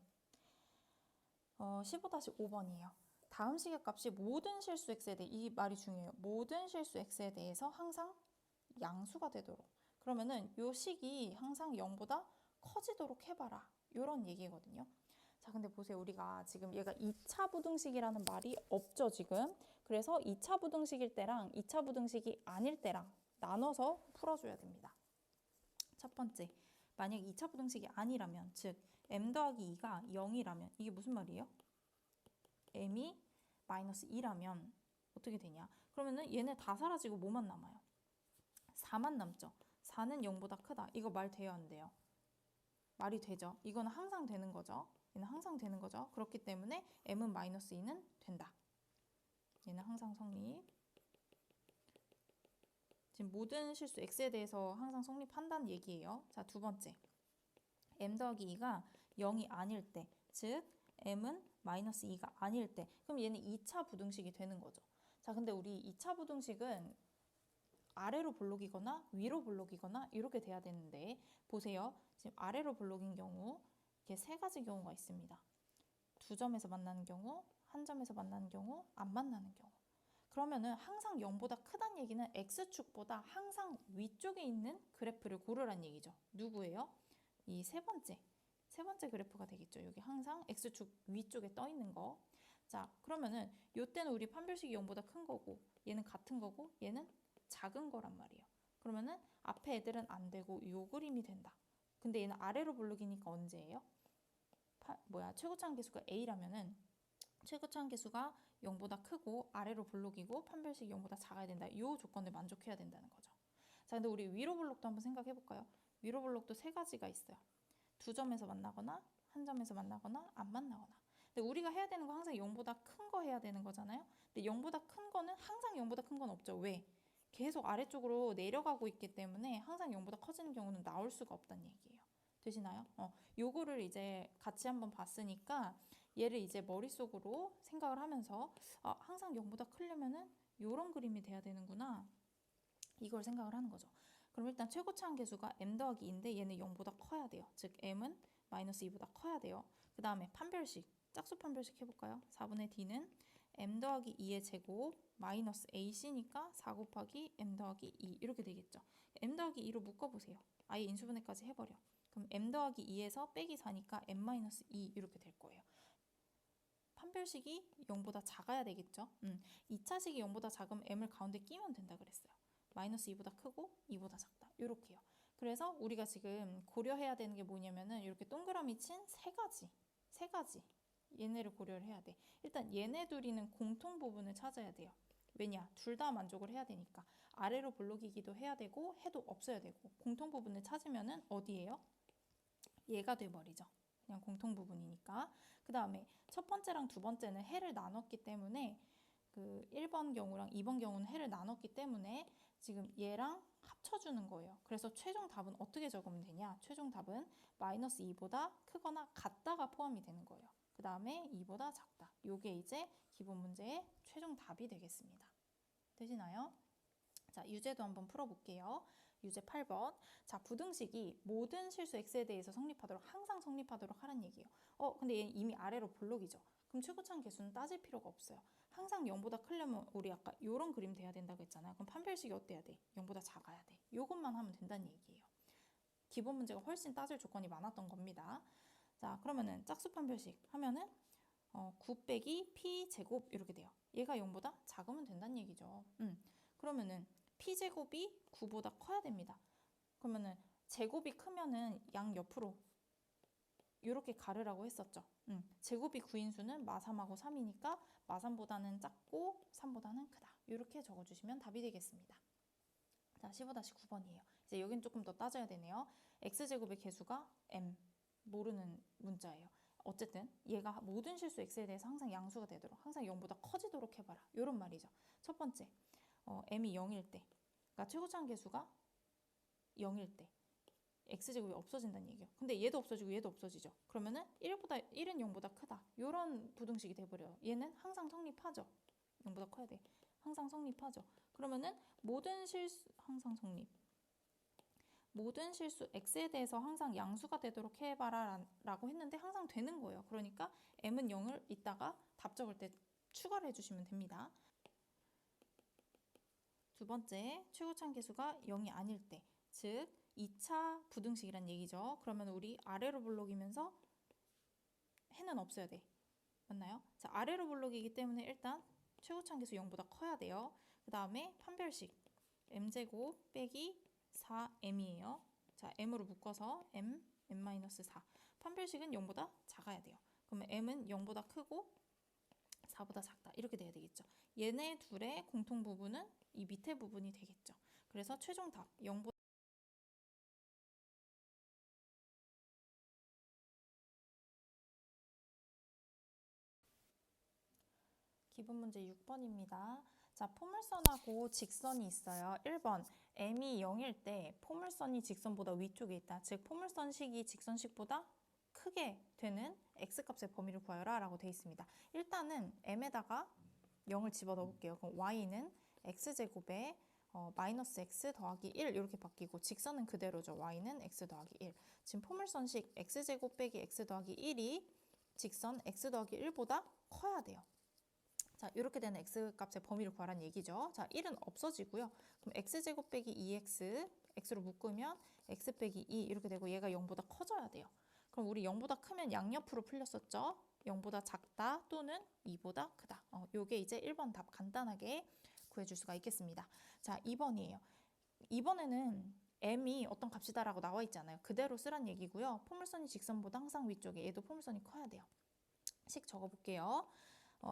15-5번이에요. 다음 시계값이 모든 실수 x에 대해 이 말이 중요해요. 모든 실수 x에 대해서 항상 양수가 되도록. 그러면은 요 식이 항상 0보다 커지도록 해봐라. 이런 얘기거든요. 자, 근데 보세요. 우리가 지금 얘가 2차 부등식이라는 말이 없죠, 지금. 그래서 2차 부등식일 때랑 2차 부등식이 아닐 때랑 나눠서 풀어줘야 됩니다. 첫 번째, 만약 2차 부등식이 아니라면, 즉 m 더하기 2가 0이라면 이게 무슨 말이에요? m이 마이너스 2라면 어떻게 되냐? 그러면은 얘네 다 사라지고 뭐만 남아요? 4만 남죠. 4는 0보다 크다. 이거 말 돼요, 안 돼요? 말이 되죠. 이거는 항상 되는 거죠. 얘는 항상 되는 거죠. 그렇기 때문에 m은 마이너스 2는 된다. 얘는 항상 성립. 지금 모든 실수 x에 대해서 항상 성립한다는 얘기예요. 자, 두 번째. m 더하기 2가 0이 아닐 때, 즉 m은 마이너스 2가 아닐 때, 그럼 얘는 2차 부등식이 되는 거죠. 자, 근데 우리 2차 부등식은 아래로 볼록이거나 위로 볼록이거나 이렇게 돼야 되는데 보세요. 지금 아래로 볼록인 경우 이렇게 세 가지 경우가 있습니다. 두 점에서 만나는 경우, 한 점에서 만나는 경우, 안 만나는 경우. 그러면은 항상 0보다 크다는 얘기는 x축보다 항상 위쪽에 있는 그래프를 고르란 얘기죠. 누구예요? 이 세 번째 그래프가 되겠죠. 여기 항상 x축 위쪽에 떠 있는 거. 자, 그러면은 요때는 우리 판별식이 0보다 큰 거고 얘는 같은 거고 얘는 작은 거란 말이에요. 그러면은 앞에 애들은 안 되고 요 그림이 된다. 근데 얘는 아래로 볼록이니까 언제예요? 최고차항 계수가 a라면은 최고차항 계수가 0보다 크고 아래로 볼록이고 판별식이 0보다 작아야 된다. 이 조건을 만족해야 된다는 거죠. 자, 근데 우리 위로 볼록도 한번 생각해 볼까요? 위로 볼록도 세 가지가 있어요. 두 점에서 만나거나 한 점에서 만나거나 안 만나거나. 근데 우리가 해야 되는 거 항상 0보다 큰 거 해야 되는 거잖아요. 근데 0보다 큰 거는 항상 0보다 큰 건 없죠. 왜? 계속 아래쪽으로 내려가고 있기 때문에 항상 0보다 커지는 경우는 나올 수가 없다는 얘기예요. 되시나요? 요거를 이제 같이 한번 봤으니까 얘를 이제 머릿속으로 생각을 하면서 항상 0보다 크려면은 요런 그림이 돼야 되는구나. 이걸 생각을 하는 거죠. 그럼 일단 최고차항 계수가 m 더하기 2인데 얘는 0보다 커야 돼요. 즉 m은 마이너스 2보다 커야 돼요. 그 다음에 판별식, 짝수 판별식 해볼까요? 4분의 d는 m 더하기 2의 제곱 마이너스 ac니까 4 곱하기 m 더하기 2 이렇게 되겠죠. m 더하기 2로 묶어보세요. 아예 인수분해까지 해버려. 그럼 m 더하기 2에서 빼기 4니까 m 마이너스 2 이렇게 될 거예요. 판별식이 0보다 작아야 되겠죠. 2차식이 0보다 작으면 m을 가운데 끼면 된다 그랬어요. 마이너스 2보다 크고 2보다 작다. 이렇게요. 그래서 우리가 지금 고려해야 되는 게 뭐냐면은 이렇게 동그라미 친 세 가지 얘네를 고려를 해야 돼. 일단 얘네 둘이는 공통 부분을 찾아야 돼요. 왜냐? 둘 다 만족을 해야 되니까. 아래로 볼록이기도 해야 되고 해도 없어야 되고 공통 부분을 찾으면은 어디예요? 얘가 돼버리죠. 그냥 공통 부분이니까. 그 다음에 첫 번째랑 두 번째는 해를 나눴기 때문에 그 1번 경우랑 2번 경우는 해를 나눴기 때문에 지금 얘랑 합쳐주는 거예요. 그래서 최종 답은 어떻게 적으면 되냐? 최종 답은 마이너스 2보다 크거나 같다가 포함이 되는 거예요. 그 다음에 2보다 작다. 요게 이제 기본 문제의 최종 답이 되겠습니다. 되시나요? 자, 유제도 한번 풀어볼게요. 유제 8번. 자, 부등식이 모든 실수 x에 대해서 성립하도록 항상 성립하도록 하라는 얘기예요. 근데 얘 이미 아래로 볼록이죠. 그럼 최고차항 계수는 따질 필요가 없어요. 항상 0보다 크려면 우리 아까 요런 그림 돼야 된다고 했잖아요. 그럼 판별식이 어때야 돼? 0보다 작아야 돼. 요것만 하면 된다는 얘기예요. 기본 문제가 훨씬 따질 조건이 많았던 겁니다. 자, 그러면은 짝수 판별식 하면은 9 빼기 p 제곱 이렇게 돼요. 얘가 0보다 작으면 된다는 얘기죠. 그러면은 p 제곱이 9보다 커야 됩니다. 그러면은 제곱이 크면은 양 옆으로 이렇게 가르라고 했었죠. 제곱이 9인수는 마3하고 3이니까 마3보다는 작고 3보다는 크다. 이렇게 적어주시면 답이 되겠습니다. 자, 15-9번이에요. 이제 여긴 조금 더 따져야 되네요. x제곱의 개수가 m, 모르는 문자예요. 어쨌든 얘가 모든 실수 x에 대해서 항상 양수가 되도록, 항상 0보다 커지도록 해봐라. 이런 말이죠. 첫 번째, m이 0일 때, 그러니까 최고차항 개수가 0일 때 x제곱이 없어진다는 얘기예요. 근데 얘도 없어지고 얘도 없어지죠. 그러면은 1은 0보다 크다. 이런 부등식이 돼버려요. 얘는 항상 성립하죠. 0보다 커야 돼. 항상 성립하죠. 그러면은 모든 실수 항상 성립. 모든 실수 x에 대해서 항상 양수가 되도록 해봐라 라고 했는데 항상 되는 거예요. 그러니까 m은 0을 이따가 답 적을 때 추가를 해주시면 됩니다. 두 번째, 최고차항 계수가 0이 아닐 때, 즉 2차 부등식이란 얘기죠. 그러면 우리 아래로 블록이면서 해는 없어야 돼. 맞나요? 자, 아래로 블록이기 때문에 일단 최고차항 계수 0보다 커야 돼요. 그 다음에 판별식 m제곱 빼기 4m이에요. 자, m으로 묶어서 m-4. 판별식은 0보다 작아야 돼요. 그러면 m은 0보다 크고 4보다 작다. 이렇게 돼야 되겠죠. 얘네 둘의 공통 부분은 이 밑에 부분이 되겠죠. 그래서 최종 답 0보다 기본 문제 6번입니다. 자, 포물선하고 직선이 있어요. 1번, m이 0일 때 포물선이 직선보다 위쪽에 있다. 즉, 포물선식이 직선식보다 크게 되는 x값의 범위를 구하여라 라고 되어 있습니다. 일단은 m에다가 0을 집어넣어 볼게요. 그럼 y는 x제곱에 마이너스 x 더하기 1 이렇게 바뀌고 직선은 그대로죠. y는 x 더하기 1. 지금 포물선식 x제곱 빼기 x 더하기 1이 직선 x 더하기 1보다 커야 돼요. 자, 이렇게 되는 x값의 범위를 구하라는 얘기죠. 자, 1은 없어지고요. 그럼 x제곱 빼기 2x, x로 묶으면 x 빼기 2 이렇게 되고 얘가 0보다 커져야 돼요. 그럼 우리 0보다 크면 양옆으로 풀렸었죠. 0보다 작다 또는 2보다 크다. 요게 이제 1번 답 간단하게 구해줄 수가 있겠습니다. 자, 2번이에요. 2번에는 m이 어떤 값이다라고 나와 있잖아요. 그대로 쓰란 얘기고요. 포물선이 직선보다 항상 위쪽에 얘도 포물선이 커야 돼요. 식 적어볼게요.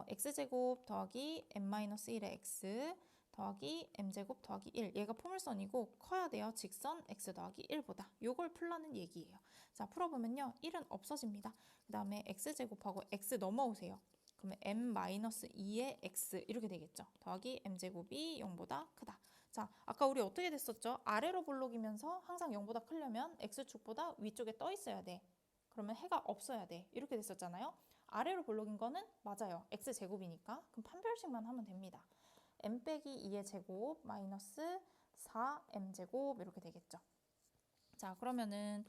x제곱 더하기 m-1의 x 더하기 m제곱 더하기 1. 얘가 포물선이고 커야 돼요. 직선 x 더하기 1보다. 요걸 풀라는 얘기예요. 자, 풀어보면요. 1은 없어집니다. 그 다음에 x제곱하고 x 넘어오세요. 그러면 m-2의 x 이렇게 되겠죠. 더하기 m제곱이 0보다 크다. 자, 아까 우리 어떻게 됐었죠? 아래로 볼록이면서 항상 0보다 크려면 x축보다 위쪽에 떠 있어야 돼. 그러면 해가 없어야 돼. 이렇게 됐었잖아요. 아래로 볼록인 거는 맞아요. x제곱이니까. 그럼 판별식만 하면 됩니다. m 빼기 2의 제곱 마이너스 4m제곱 이렇게 되겠죠. 자, 그러면은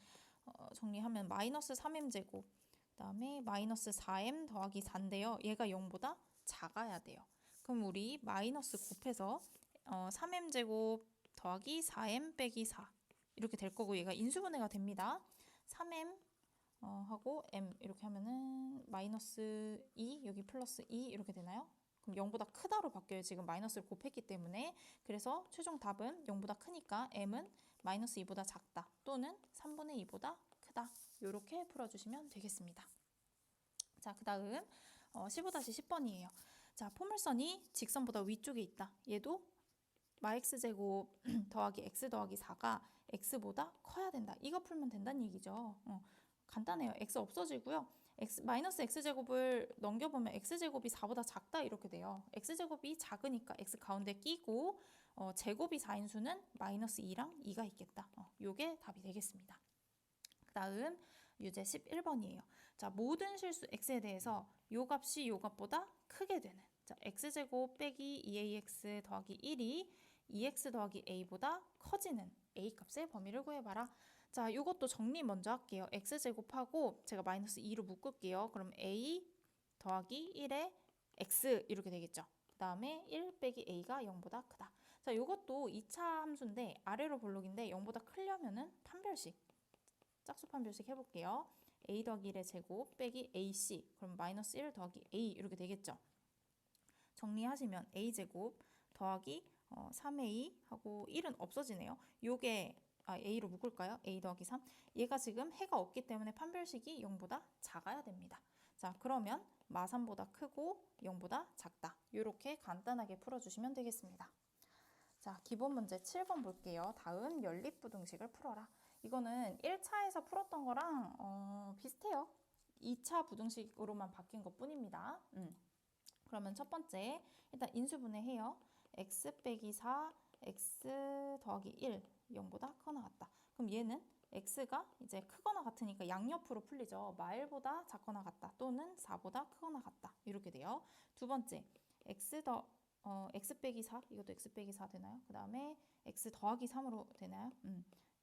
정리하면 마이너스 3m제곱 그 다음에 마이너스 4m 더하기 4인데요. 얘가 0보다 작아야 돼요. 그럼 우리 마이너스 곱해서 3m제곱 더하기 4m 빼기 4 이렇게 될 거고 얘가 인수분해가 됩니다. 3m 하고 m 이렇게 하면은 마이너스 2 여기 플러스 2 이렇게 되나요? 그럼 0보다 크다로 바뀌어요. 지금 마이너스를 곱했기 때문에. 그래서 최종 답은 0보다 크니까 m은 마이너스 2보다 작다 또는 3분의 2보다 크다. 이렇게 풀어주시면 되겠습니다. 자, 그 다음 15-10번이에요. 자, 포물선이 직선보다 위쪽에 있다. 얘도 마x제곱 더하기 x 더하기 4가 x보다 커야 된다. 이거 풀면 된다는 얘기죠. 간단해요. x 없어지고요. 마이너스 x제곱을 넘겨보면 x제곱이 4보다 작다 이렇게 돼요. x제곱이 작으니까 x 가운데 끼고 제곱이 4인 수는 마이너스 2랑 2가 있겠다. 요게 답이 되겠습니다. 그 다음 유제 11번이에요. 자, 모든 실수 x에 대해서 요 값이 요 값보다 크게 되는 자, x제곱 빼기 2ax 더하기 1이 2x 더하기 a보다 커지는 a 값의 범위를 구해봐라. 자, 이것도 정리 먼저 할게요. x제곱하고 제가 마이너스 2로 묶을게요. 그럼 a 더하기 1의 x 이렇게 되겠죠. 그 다음에 1 빼기 a가 0보다 크다. 자, 이것도 2차 함수인데 아래로 볼록인데 0보다 크려면은 판별식, 짝수 판별식 해볼게요. a 더하기 1의 제곱 빼기 ac, 그럼 마이너스 1 더하기 a 이렇게 되겠죠. 정리하시면 a제곱 더하기 3a 하고 1은 없어지네요. 요게 a로 묶을까요? a 더하기 3. 얘가 지금 해가 없기 때문에 판별식이 0보다 작아야 됩니다. 자, 그러면 마3보다 크고 0보다 작다. 이렇게 간단하게 풀어주시면 되겠습니다. 자, 기본 문제 7번 볼게요. 다음 연립부등식을 풀어라. 이거는 1차에서 풀었던 거랑 비슷해요. 2차 부등식으로만 바뀐 것 뿐입니다. 그러면 첫 번째, 일단 인수분해 해요. x 빼기 4, x 더하기 1, 0보다 크거나 같다. 그럼 얘는 x가 이제 크거나 같으니까 양옆으로 풀리죠. 마일보다 작거나 같다 또는 4보다 크거나 같다. 이렇게 돼요. 두 번째, x 빼기 4, 이것도 x 빼기 4 되나요? 그 다음에 x 더하기 3으로 되나요?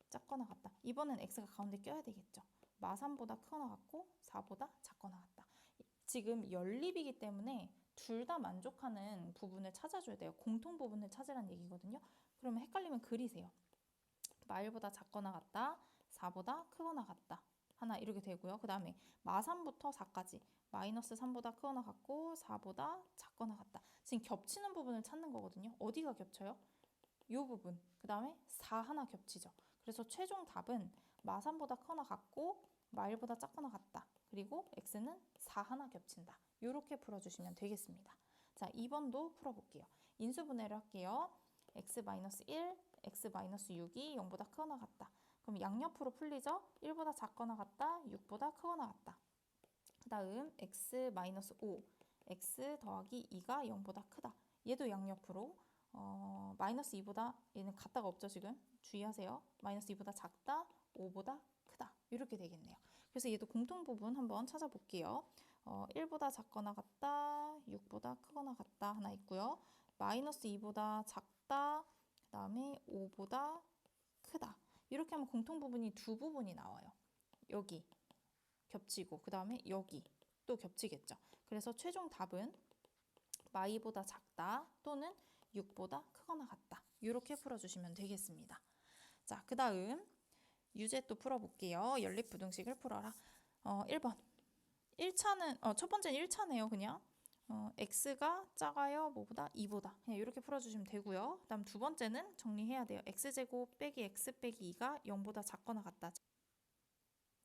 작거나 같다. 이번엔 x가 가운데 껴야 되겠죠. 마3보다 크거나 같고 4보다 작거나 같다. 지금 연립이기 때문에 둘 다 만족하는 부분을 찾아줘야 돼요. 공통 부분을 찾으라는 얘기거든요. 그러면 헷갈리면 그리세요. 마일보다 작거나 같다, 4보다 크거나 같다. 하나 이렇게 되고요. 그 다음에 마3부터 4까지 마이너스 3보다 크거나 같고 4보다 작거나 같다. 지금 겹치는 부분을 찾는 거거든요. 어디가 겹쳐요? 이 부분. 그 다음에 4 하나 겹치죠. 그래서 최종 답은 마3보다 크거나 같고 마일보다 작거나 같다. 그리고 x는 4 하나 겹친다. 이렇게 풀어주시면 되겠습니다. 자, 2번도 풀어볼게요. 인수분해를 할게요. x-1, x-6이 0보다 크거나 같다. 그럼 양옆으로 풀리죠? 1보다 작거나 같다, 6보다 크거나 같다. 그 다음 x-5, x 더하기 2가 0보다 크다. 얘도 양옆으로 마이너스 2보다 얘는 같다가 없죠 지금. 주의하세요. 마이너스 2보다 작다, 5보다 크다. 이렇게 되겠네요. 그래서 얘도 공통 부분 한번 찾아볼게요. 1보다 작거나 같다, 6보다 크거나 같다 하나 있고요. 마이너스 2보다 작다, 그 다음에 5보다 크다. 이렇게 하면 공통 부분이 두 부분이 나와요. 여기 겹치고 그 다음에 여기 또 겹치겠죠. 그래서 최종 답은 마이보다 작다 또는 6보다 크거나 같다. 이렇게 풀어주시면 되겠습니다. 자, 그 다음 유제 또 풀어볼게요. 연립부등식을 풀어라. 1번. 1차는 첫 번째는 1차네요. 그냥 x가 작아요. 뭐보다? 2보다. 그냥 이렇게 풀어주시면 되고요. 그 다음 두 번째는 정리해야 돼요. x제곱 빼기 x 빼기 2가 0보다 작거나 같다.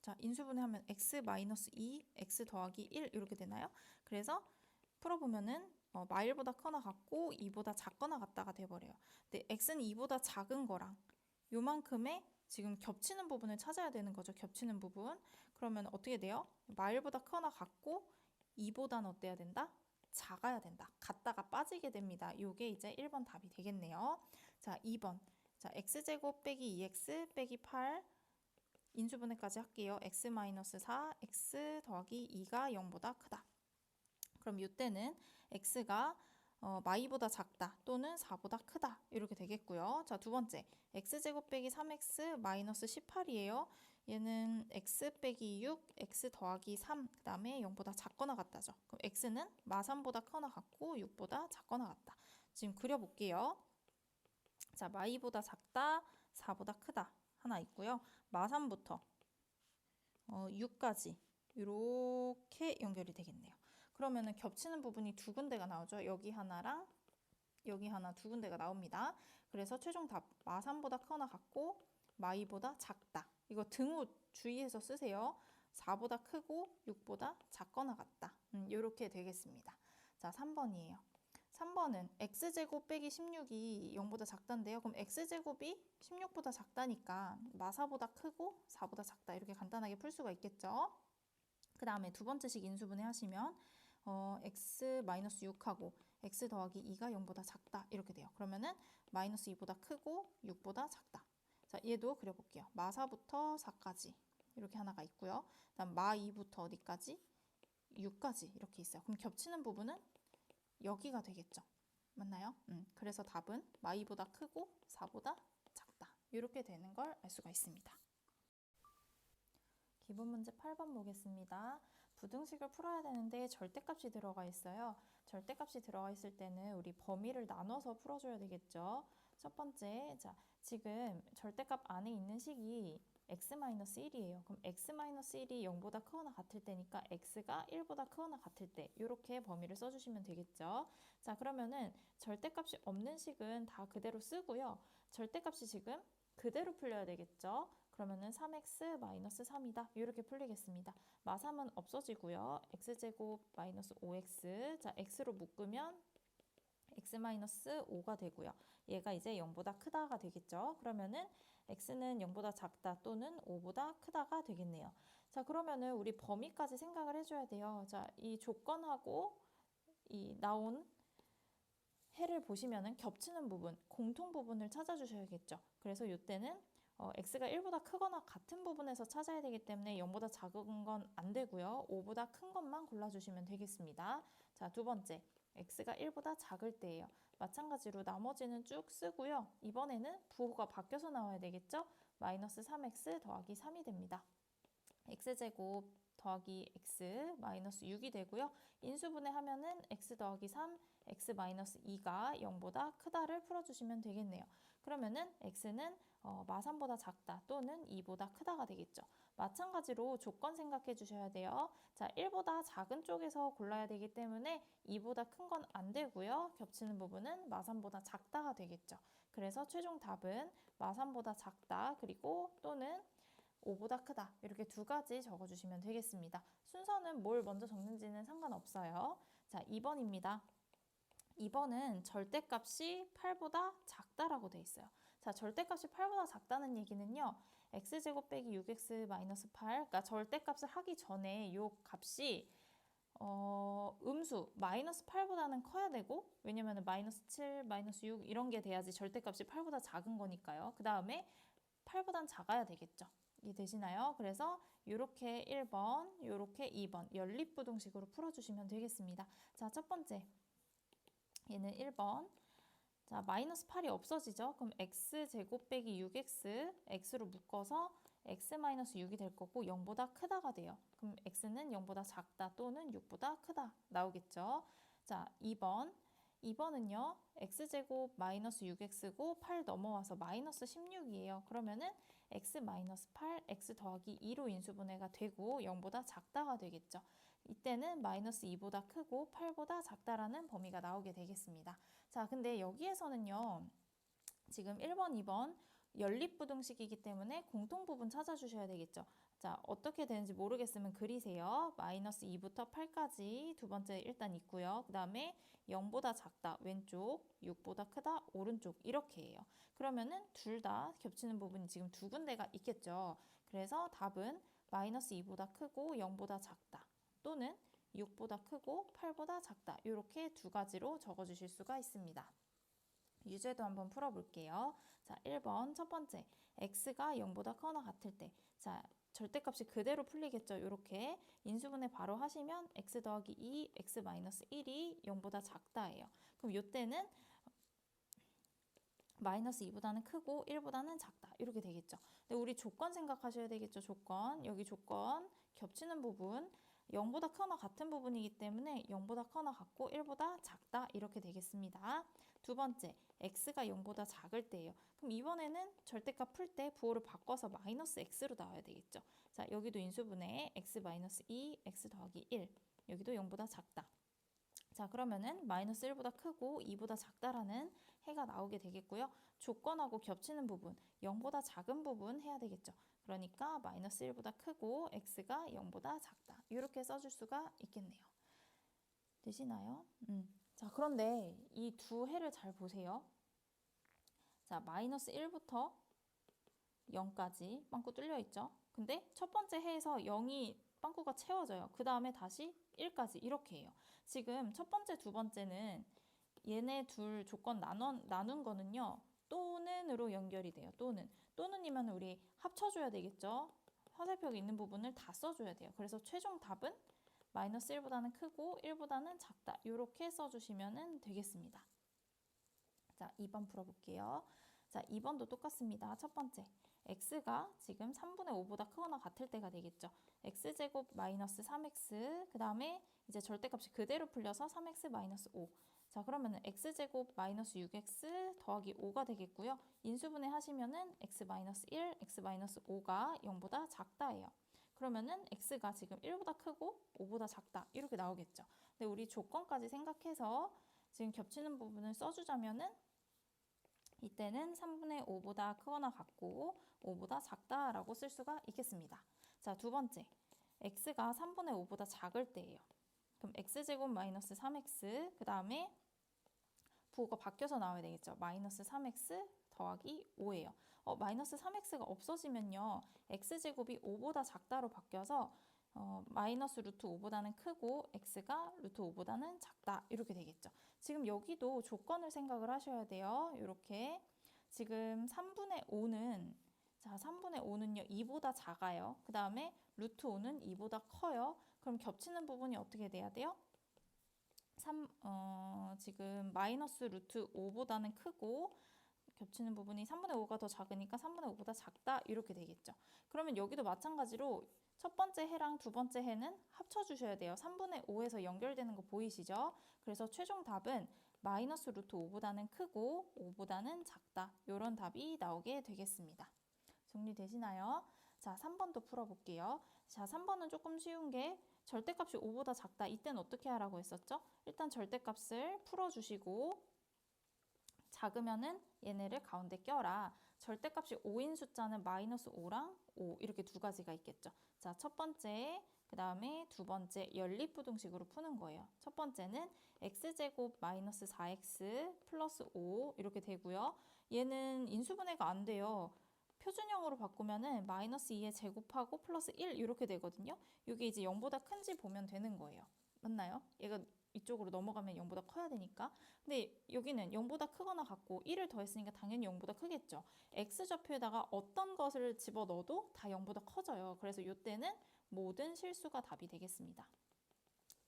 자, 인수분해하면 x-2, x 더하기 1 이렇게 되나요? 그래서 풀어보면은 마일보다 크거나 같고 2보다 작거나 같다가 돼버려요. 근데 x는 2보다 작은 거랑 요만큼의 지금 겹치는 부분을 찾아야 되는 거죠. 겹치는 부분. 그러면 어떻게 돼요? 마일보다 크거나 같고 2보다는 어때야 된다? 작아야 된다. 같다가 빠지게 됩니다. 요게 이제 1번 답이 되겠네요. 자, 2번. 자, x제곱 빼기 2x 빼기 8 인수분해까지 할게요. x-4, x 더하기 2가 0보다 크다. 그럼 이때는 x가 마이보다 작다 또는 4보다 크다 이렇게 되겠고요. 자, 두 번째 x제곱 빼기 3x 마이너스 18이에요. 얘는 x 빼기 6, x 더하기 3, 그 다음에 0보다 작거나 같다죠. 그럼 x는 마3보다 크거나 같고 6보다 작거나 같다. 지금 그려볼게요. 자, 마이보다 작다, 4보다 크다 하나 있고요. 마3부터 6까지 이렇게 연결이 되겠네요. 그러면은 겹치는 부분이 두 군데가 나오죠. 여기 하나랑 여기 하나 두 군데가 나옵니다. 그래서 최종 답 마3보다 크거나 같고 마2보다 작다. 이거 등호 주의해서 쓰세요. 4보다 크고 6보다 작거나 같다. 이렇게 되겠습니다. 자, 3번이에요. 3번은 x제곱 빼기 16이 0보다 작다인데요. 그럼 x제곱이 16보다 작다니까 마4보다 크고 4보다 작다. 이렇게 간단하게 풀 수가 있겠죠. 그 다음에 두 번째식 인수분해 하시면 x-6하고 x 더하기 2가 0보다 작다 이렇게 돼요. 그러면은 마이너스 2보다 크고 6보다 작다. 자, 얘도 그려볼게요. 마4부터 4까지 이렇게 하나가 있고요. 그다음 마2부터 어디까지? 6까지 이렇게 있어요. 그럼 겹치는 부분은 여기가 되겠죠. 맞나요? 그래서 답은 마2보다 크고 4보다 작다. 이렇게 되는 걸 알 수가 있습니다. 기본 문제 8번 보겠습니다. 부등식을 풀어야 되는데 절대값이 들어가 있어요. 절대값이 들어가 있을 때는 우리 범위를 나눠서 풀어줘야 되겠죠. 첫 번째, 자, 지금 절대값 안에 있는 식이 x-1이에요. 그럼 x-1이 0보다 크거나 같을 때니까 x가 1보다 크거나 같을 때 이렇게 범위를 써주시면 되겠죠. 자, 그러면은 절대값이 없는 식은 다 그대로 쓰고요. 절대값이 지금 그대로 풀려야 되겠죠. 그러면은 3x-3이다. 이렇게 풀리겠습니다. 마3은 없어지고요. x제곱 마이너스 5x. 자, x로 묶으면 x-5가 되고요. 얘가 이제 0보다 크다가 되겠죠. 그러면은 x는 0보다 작다 또는 5보다 크다가 되겠네요. 자, 그러면은 우리 범위까지 생각을 해줘야 돼요. 자, 이 조건하고 이 나온 해를 보시면은 겹치는 부분, 공통 부분을 찾아주셔야겠죠. 그래서 이때는 x가 1보다 크거나 같은 부분에서 찾아야 되기 때문에 0보다 작은 건 안 되고요. 5보다 큰 것만 골라주시면 되겠습니다. 자, 두 번째, x가 1보다 작을 때예요. 마찬가지로 나머지는 쭉 쓰고요. 이번에는 부호가 바뀌어서 나와야 되겠죠? 마이너스 3x 더하기 3이 됩니다. x제곱 더하기 x 마이너스 6이 되고요. 인수분해 하면은 x 더하기 3, x 마이너스 2가 0보다 크다를 풀어주시면 되겠네요. 그러면은 x는 마3보다 작다 또는 2보다 크다가 되겠죠. 마찬가지로 조건 생각해 주셔야 돼요. 자, 1보다 작은 쪽에서 골라야 되기 때문에 2보다 큰 건 안 되고요. 겹치는 부분은 마3보다 작다가 되겠죠. 그래서 최종 답은 마3보다 작다 그리고 또는 5보다 크다 이렇게 두 가지 적어주시면 되겠습니다. 순서는 뭘 먼저 적는지는 상관없어요. 자, 2번입니다. 2번은 절대값이 8보다 작다라고 돼 있어요. 자, 절대값이 8보다 작다는 얘기는요. x제곱 빼기 6x 마이너스 8, 그러니까 절대값을 하기 전에 이 값이 음수 마이너스 8보다는 커야 되고, 왜냐면 마이너스 7, 마이너스 6 이런 게 돼야지 절대값이 8보다 작은 거니까요. 그 다음에 8보단 작아야 되겠죠. 이해되시나요? 그래서 이렇게 1번, 이렇게 2번 연립부등식으로 풀어주시면 되겠습니다. 자, 첫 번째 얘는 1번. 자, 마이너스 8이 없어지죠? 그럼 x제곱 빼기 6x, x로 묶어서 x-6이 될 거고 0보다 크다가 돼요. 그럼 x는 0보다 작다 또는 6보다 크다 나오겠죠? 자, 2번. 2번은요. x제곱 마이너스 6x고 8 넘어와서 마이너스 16이에요. 그러면은 x-8, x 더하기 2로 인수분해가 되고 0보다 작다가 되겠죠. 이때는 마이너스 2보다 크고 8보다 작다라는 범위가 나오게 되겠습니다. 자, 근데 여기에서는요. 지금 1번, 2번 연립부등식이기 때문에 공통부분 찾아주셔야 되겠죠. 자, 어떻게 되는지 모르겠으면 그리세요. 마이너스 2부터 8까지 두 번째 일단 있고요. 그 다음에 0보다 작다 왼쪽, 6보다 크다 오른쪽 이렇게 해요. 그러면은 둘 다 겹치는 부분이 지금 두 군데가 있겠죠. 그래서 답은 마이너스 2보다 크고 0보다 작다 또는 6보다 크고 8보다 작다 이렇게 두 가지로 적어주실 수가 있습니다. 유제도 한번 풀어볼게요. 자, 1번 첫 번째 x가 0보다 크거나 같을 때, 자, 절대값이 그대로 풀리겠죠. 이렇게 인수분해 바로 하시면 x 더하기 2, x 마이너스 1이 0보다 작다예요. 그럼 이때는 마이너스 2보다는 크고 1보다는 작다 이렇게 되겠죠. 근데 우리 조건 생각하셔야 되겠죠. 조건, 여기 조건 겹치는 부분 0보다 크거나 같은 부분이기 때문에 0보다 크거나 같고 1보다 작다 이렇게 되겠습니다. 두 번째, x가 0보다 작을 때예요. 그럼 이번에는 절대값 풀 때 부호를 바꿔서 마이너스 x로 나와야 되겠죠. 자, 여기도 인수분해 x 마이너스 2, x 더하기 1 여기도 0보다 작다. 자, 그러면은 마이너스 1보다 크고 2보다 작다라는 해가 나오게 되겠고요. 조건하고 겹치는 부분, 0보다 작은 부분 해야 되겠죠. 그러니까 마이너스 1보다 크고 x가 0보다 작다. 이렇게 써줄 수가 있겠네요. 되시나요? 자, 그런데 이 두 해를 잘 보세요. 자, 마이너스 1부터 0까지 빵꾸 뚫려 있죠. 근데 첫 번째 해에서 0이 빵꾸가 채워져요. 그 다음에 다시 1까지 이렇게 해요. 지금 첫 번째, 두 번째는 얘네 둘 조건 나눈 거는요. 또는으로 연결이 돼요. 또는이면 우리 합쳐줘야 되겠죠. 화살표가 있는 부분을 다 써줘야 돼요. 그래서 최종 답은 마이너스 1보다는 크고 1보다는 작다. 이렇게 써주시면 되겠습니다. 자, 2번 풀어볼게요. 자, 2번도 똑같습니다. 첫 번째, x가 지금 3분의 5보다 크거나 같을 때가 되겠죠. x제곱 마이너스 3x, 그 다음에 이제 절대값이 그대로 풀려서 3x 마이너스 5. 자, 그러면은 x제곱 마이너스 6x 더하기 5가 되겠고요. 인수분해 하시면은 x 마이너스 1, x 마이너스 5가 0보다 작다예요. 그러면은 x가 지금 1보다 크고 5보다 작다 이렇게 나오겠죠. 근데 우리 조건까지 생각해서 지금 겹치는 부분을 써주자면은 이때는 3분의 5보다 크거나 같고 5보다 작다라고 쓸 수가 있겠습니다. 자, 두 번째, x가 3분의 5보다 작을 때예요. 그럼 x제곱 마이너스 3x, 그 다음에 부호가 바뀌어서 나와야 되겠죠. 마이너스 3x 더하기 5예요. 마이너스 3x가 없어지면요. x제곱이 5보다 작다로 바뀌어서 마이너스 루트 5보다는 크고 x가 루트 5보다는 작다 이렇게 되겠죠. 지금 여기도 조건을 생각을 하셔야 돼요. 이렇게 지금 3분의 5는 자 3분의 5는요 2보다 작아요. 그 다음에 루트 5는 2보다 커요. 그럼 겹치는 부분이 어떻게 돼야 돼요? 지금 마이너스 루트 5보다는 크고 겹치는 부분이 3분의 5가 더 작으니까 3분의 5보다 작다 이렇게 되겠죠. 그러면 여기도 마찬가지로 첫 번째 해랑 두 번째 해는 합쳐주셔야 돼요. 3분의 5에서 연결되는 거 보이시죠? 그래서 최종 답은 마이너스 루트 5보다는 크고 5보다는 작다 이런 답이 나오게 되겠습니다. 정리되시나요? 자, 3번도 풀어볼게요. 자, 3번은 조금 쉬운 게 절대값이 5보다 작다. 이때는 어떻게 하라고 했었죠? 일단 절대값을 풀어주시고 작으면은 얘네를 가운데 껴라. 절대값이 5인 숫자는 마이너스 5랑 5 이렇게 두 가지가 있겠죠. 자, 첫 번째, 그 다음에 두 번째 연립부등식으로 푸는 거예요. 첫 번째는 x제곱 마이너스 4x 플러스 5 이렇게 되고요. 얘는 인수분해가 안 돼요. 표준형으로 바꾸면은 마이너스 2에 제곱하고 플러스 1 이렇게 되거든요. 이게 이제 0보다 큰지 보면 되는 거예요. 맞나요? 얘가 이쪽으로 넘어가면 0보다 커야 되니까. 근데 여기는 0보다 크거나 같고 1을 더했으니까 당연히 0보다 크겠죠. x좌표에다가 어떤 것을 집어넣어도 다 0보다 커져요. 그래서 이때는 모든 실수가 답이 되겠습니다.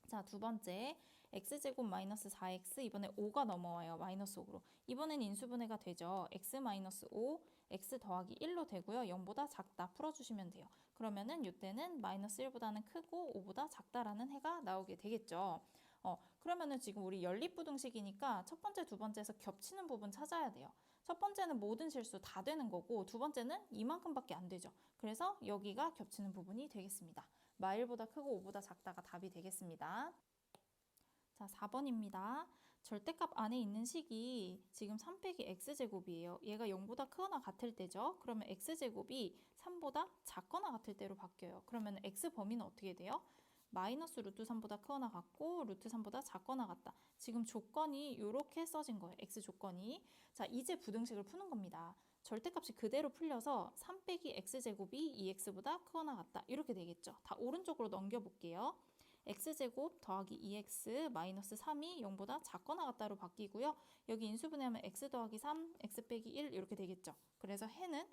자, 두 번째 x제곱 마이너스 4x 이번에 5가 넘어와요. 마이너스 5로. 이번엔 인수분해가 되죠. x 마이너스 5, x 더하기 1로 되고요. 0보다 작다 풀어주시면 돼요. 그러면은 이때는 마이너스 1보다는 크고 5보다 작다라는 해가 나오게 되겠죠. 그러면은 지금 우리 연립부등식이니까 첫 번째, 두 번째에서 겹치는 부분 찾아야 돼요. 첫 번째는 모든 실수 다 되는 거고 두 번째는 이만큼밖에 안 되죠. 그래서 여기가 겹치는 부분이 되겠습니다. 마1보다 크고 5보다 작다가 답이 되겠습니다. 자, 4번입니다. 절대값 안에 있는 식이 지금 3 빼기 x제곱이에요. 얘가 0보다 크거나 같을 때죠. 그러면 x제곱이 3보다 작거나 같을 때로 바뀌어요. 그러면 x 범위는 어떻게 돼요? 마이너스 루트 3보다 크거나 같고 루트 3보다 작거나 같다. 지금 조건이 이렇게 써진 거예요. x 조건이. 자, 이제 부등식을 푸는 겁니다. 절대값이 그대로 풀려서 3 빼기 x제곱이 2x보다 크거나 같다. 이렇게 되겠죠. 다 오른쪽으로 넘겨볼게요. x제곱 더하기 2x 마이너스 3이 0보다 작거나 같다로 바뀌고요. 여기 인수분해하면 x 더하기 3, x 빼기 1 이렇게 되겠죠. 그래서 해는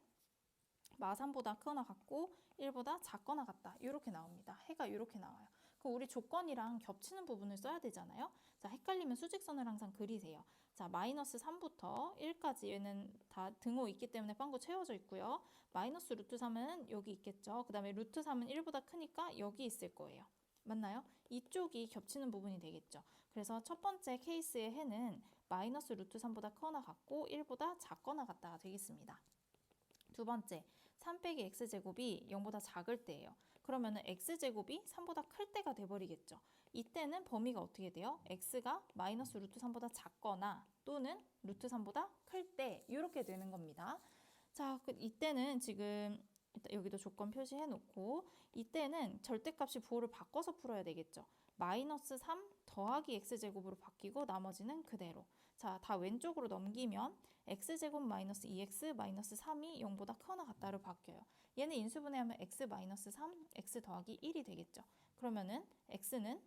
마3보다 크거나 같고 1보다 작거나 같다. 이렇게 나옵니다. 해가 이렇게 나와요. 그럼 우리 조건이랑 겹치는 부분을 써야 되잖아요. 자, 헷갈리면 수직선을 항상 그리세요. 자, 마이너스 3부터 1까지 얘는 다 등호 있기 때문에 빵구 채워져 있고요. 마이너스 루트 3은 여기 있겠죠. 그 다음에 루트 3은 1보다 크니까 여기 있을 거예요. 맞나요? 이쪽이 겹치는 부분이 되겠죠. 그래서 첫 번째 케이스의 해는 마이너스 루트 3보다 크거나 같고 1보다 작거나 같다 되겠습니다. 두 번째, 3 빼기 x제곱이 0보다 작을 때예요. 그러면은 x제곱이 3보다 클 때가 돼버리겠죠. 이때는 범위가 어떻게 돼요? x가 마이너스 루트 3보다 작거나 또는 루트 3보다 클 때 이렇게 되는 겁니다. 자, 이때는 지금 일단 여기도 조건 표시해 놓고 이때는 절대값이 부호를 바꿔서 풀어야 되겠죠. 마이너스 3 더하기 x제곱으로 바뀌고 나머지는 그대로. 자, 다 왼쪽으로 넘기면 x제곱 마이너스 2x 마이너스 3이 0보다 크거나 같다로 바뀌어요. 얘는 인수분해하면 x 마이너스 3, x 더하기 1이 되겠죠. 그러면은 x는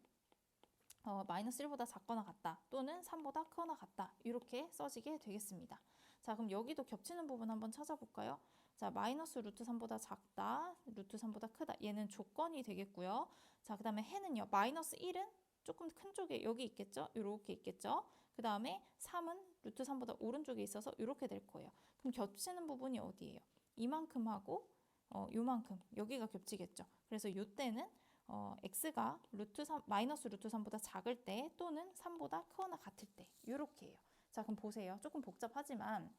마이너스 1보다 작거나 같다 또는 3보다 크거나 같다 이렇게 써지게 되겠습니다. 자, 그럼 여기도 겹치는 부분 한번 찾아볼까요? 자, 마이너스 루트 3보다 작다, 루트 3보다 크다. 얘는 조건이 되겠고요. 자, 그 다음에 해는요. 마이너스 1은 조금 큰 쪽에 여기 있겠죠? 이렇게 있겠죠? 그 다음에 3은 루트 3보다 오른쪽에 있어서 이렇게 될 거예요. 그럼 겹치는 부분이 어디예요? 이만큼하고 요만큼 여기가 겹치겠죠. 그래서 이때는 x가 마이너스 루트 3보다 작을 때 또는 3보다 크거나 같을 때 이렇게 해요. 자, 그럼 보세요. 조금 복잡하지만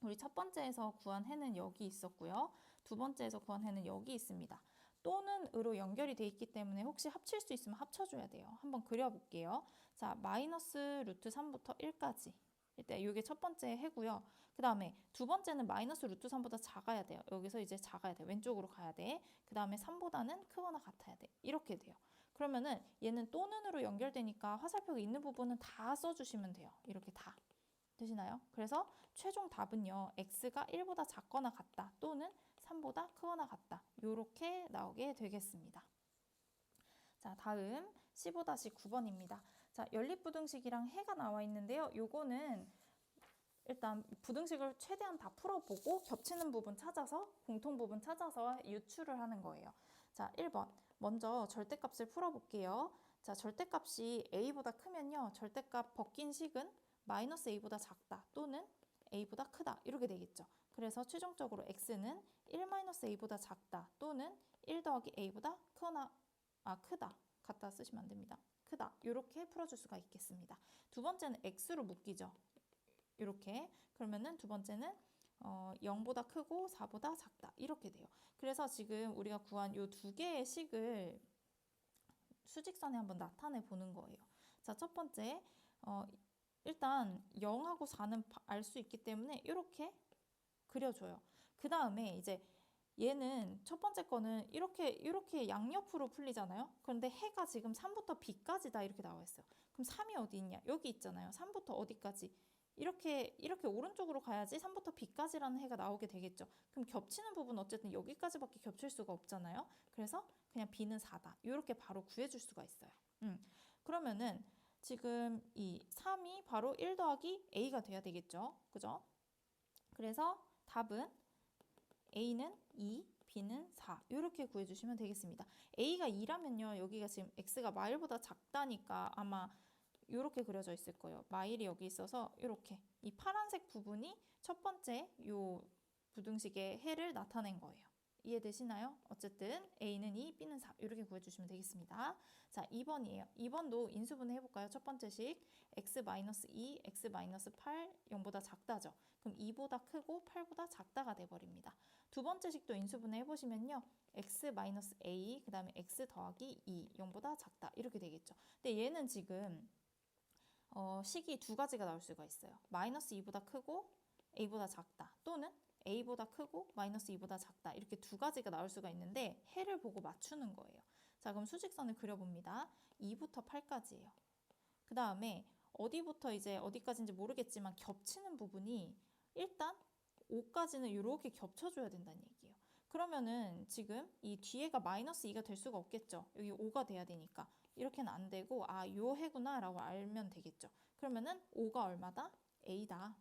우리 첫 번째에서 구한 해는 여기 있었고요. 두 번째에서 구한 해는 여기 있습니다. 또는으로 연결이 돼 있기 때문에 혹시 합칠 수 있으면 합쳐줘야 돼요. 한번 그려볼게요. 자, 마이너스 루트 3부터 1까지. 일단 이게 첫 번째 해고요. 그 다음에 두 번째는 마이너스 루트 3보다 작아야 돼요. 여기서 이제 작아야 돼. 왼쪽으로 가야 돼. 그 다음에 3보다는 크거나 같아야 돼. 이렇게 돼요. 그러면은 얘는 또는으로 연결되니까 화살표가 있는 부분은 다 써주시면 돼요. 이렇게 다. 되시나요? 그래서 최종 답은요. x가 1보다 작거나 같다. 또는 3보다 크거나 같다. 이렇게 나오게 되겠습니다. 자, 다음 15-9번입니다. 자, 연립부등식이랑 해가 나와 있는데요. 요거는 일단 부등식을 최대한 다 풀어보고 겹치는 부분 찾아서 공통 부분 찾아서 유추를 하는 거예요. 자, 1번 먼저 절대값을 풀어볼게요. 자, 절대값이 a보다 크면요. 절대값 벗긴 식은 마이너스 a보다 작다 또는 a보다 크다 이렇게 되겠죠. 그래서 최종적으로 x는 1-a보다 작다 또는 1 더하기 a보다 크다 갖다 쓰시면 안 됩니다. 크다 이렇게 풀어줄 수가 있겠습니다. 두 번째는 x로 묶이죠. 이렇게 그러면은 두 번째는 0보다 크고 4보다 작다 이렇게 돼요. 그래서 지금 우리가 구한 이 두 개의 식을 수직선에 한번 나타내 보는 거예요. 자, 첫 번째 일단 0하고 4는 알 수 있기 때문에 이렇게 그려줘요. 그 다음에 이제 얘는 첫 번째 거는 이렇게 양옆으로 풀리잖아요. 그런데 해가 지금 3부터 b까지다 이렇게 나와 있어요. 그럼 3이 어디 있냐? 여기 있잖아요. 3부터 어디까지? 이렇게 오른쪽으로 가야지 3부터 b까지라는 해가 나오게 되겠죠. 그럼 겹치는 부분 어쨌든 여기까지밖에 겹칠 수가 없잖아요. 그래서 그냥 b는 4다. 이렇게 바로 구해줄 수가 있어요. 그러면은 지금 이 3이 바로 1 더하기 a가 돼야 되겠죠. 그죠? 그래서 답은 a는 2, b는 4 이렇게 구해주시면 되겠습니다. a가 2라면요. 여기가 지금 x가 마일보다 작다니까 아마 이렇게 그려져 있을 거예요. 마일이 여기 있어서 이렇게 이 파란색 부분이 첫 번째 요 부등식의 해를 나타낸 거예요. 이해되시나요? 어쨌든 a는 2, b는 4 이렇게 구해주시면 되겠습니다. 자, 2번이에요. 2번도 인수분해 해볼까요? 첫 번째 식 x-2, x-8 0보다 작다죠. 그럼 2보다 크고 8보다 작다가 돼버립니다. 두 번째 식도 인수분해 해보시면요. x-a 그 다음에 x 더하기 2 0보다 작다 이렇게 되겠죠. 근데 얘는 지금 식이 두 가지가 나올 수가 있어요. 마이너스 2보다 크고 a보다 작다 또는 a보다 크고 마이너스 2보다 작다 이렇게 두 가지가 나올 수가 있는데 해를 보고 맞추는 거예요. 자, 그럼 수직선을 그려봅니다. 2부터 8까지예요. 그 다음에 어디부터 이제 어디까지인지 모르겠지만 겹치는 부분이 일단 5까지는 이렇게 겹쳐줘야 된다는 얘기예요. 그러면은 지금 이 뒤에가 마이너스 2가 될 수가 없겠죠. 여기 5가 돼야 되니까. 이렇게는 안 되고 요 해구나 라고 알면 되겠죠. 그러면은 5가 얼마다? a다.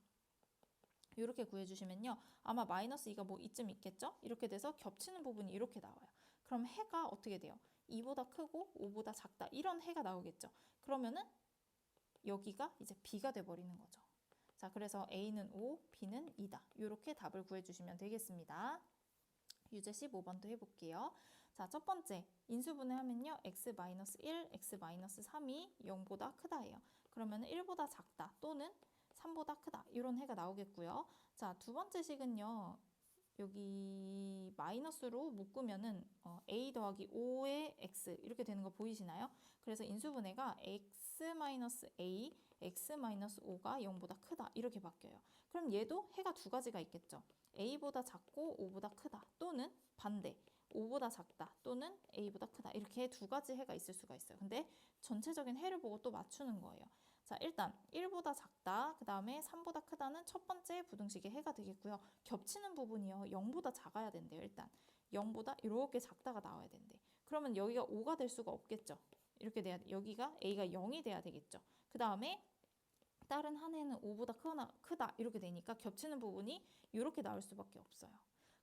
이렇게 구해주시면요. 아마 마이너스 2가 뭐 이쯤 있겠죠? 이렇게 돼서 겹치는 부분이 이렇게 나와요. 그럼 해가 어떻게 돼요? 2보다 크고 5보다 작다. 이런 해가 나오겠죠. 그러면은 여기가 이제 b가 돼버리는 거죠. 자, 그래서 a는 5, b는 2다. 이렇게 답을 구해주시면 되겠습니다. 유제 15번도 해볼게요. 자, 첫 번째 인수분해 하면요. x-1, x-3이 0보다 크다예요. 그러면 1보다 작다 또는 3보다 크다 이런 해가 나오겠고요. 자, 두 번째 식은요. 여기 마이너스로 묶으면은 a 더하기 5의 x 이렇게 되는 거 보이시나요? 그래서 인수분해가 x-a, x-5가 0보다 크다 이렇게 바뀌어요. 그럼 얘도 해가 두 가지가 있겠죠. a보다 작고 5보다 크다 또는 반대 5보다 작다 또는 a보다 크다 이렇게 두 가지 해가 있을 수가 있어요. 근데 전체적인 해를 보고 또 맞추는 거예요. 자, 일단 1보다 작다, 그 다음에 3보다 크다는 첫 번째 부등식의 해가 되겠고요. 겹치는 부분이요. 0보다 작아야 된대요. 일단 0보다 이렇게 작다가 나와야 된대. 그러면 여기가 5가 될 수가 없겠죠. 이렇게 돼야 돼. 여기가 a가 0이 돼야 되겠죠. 그 다음에 다른 한 해는 5보다 크다 이렇게 되니까 겹치는 부분이 이렇게 나올 수밖에 없어요.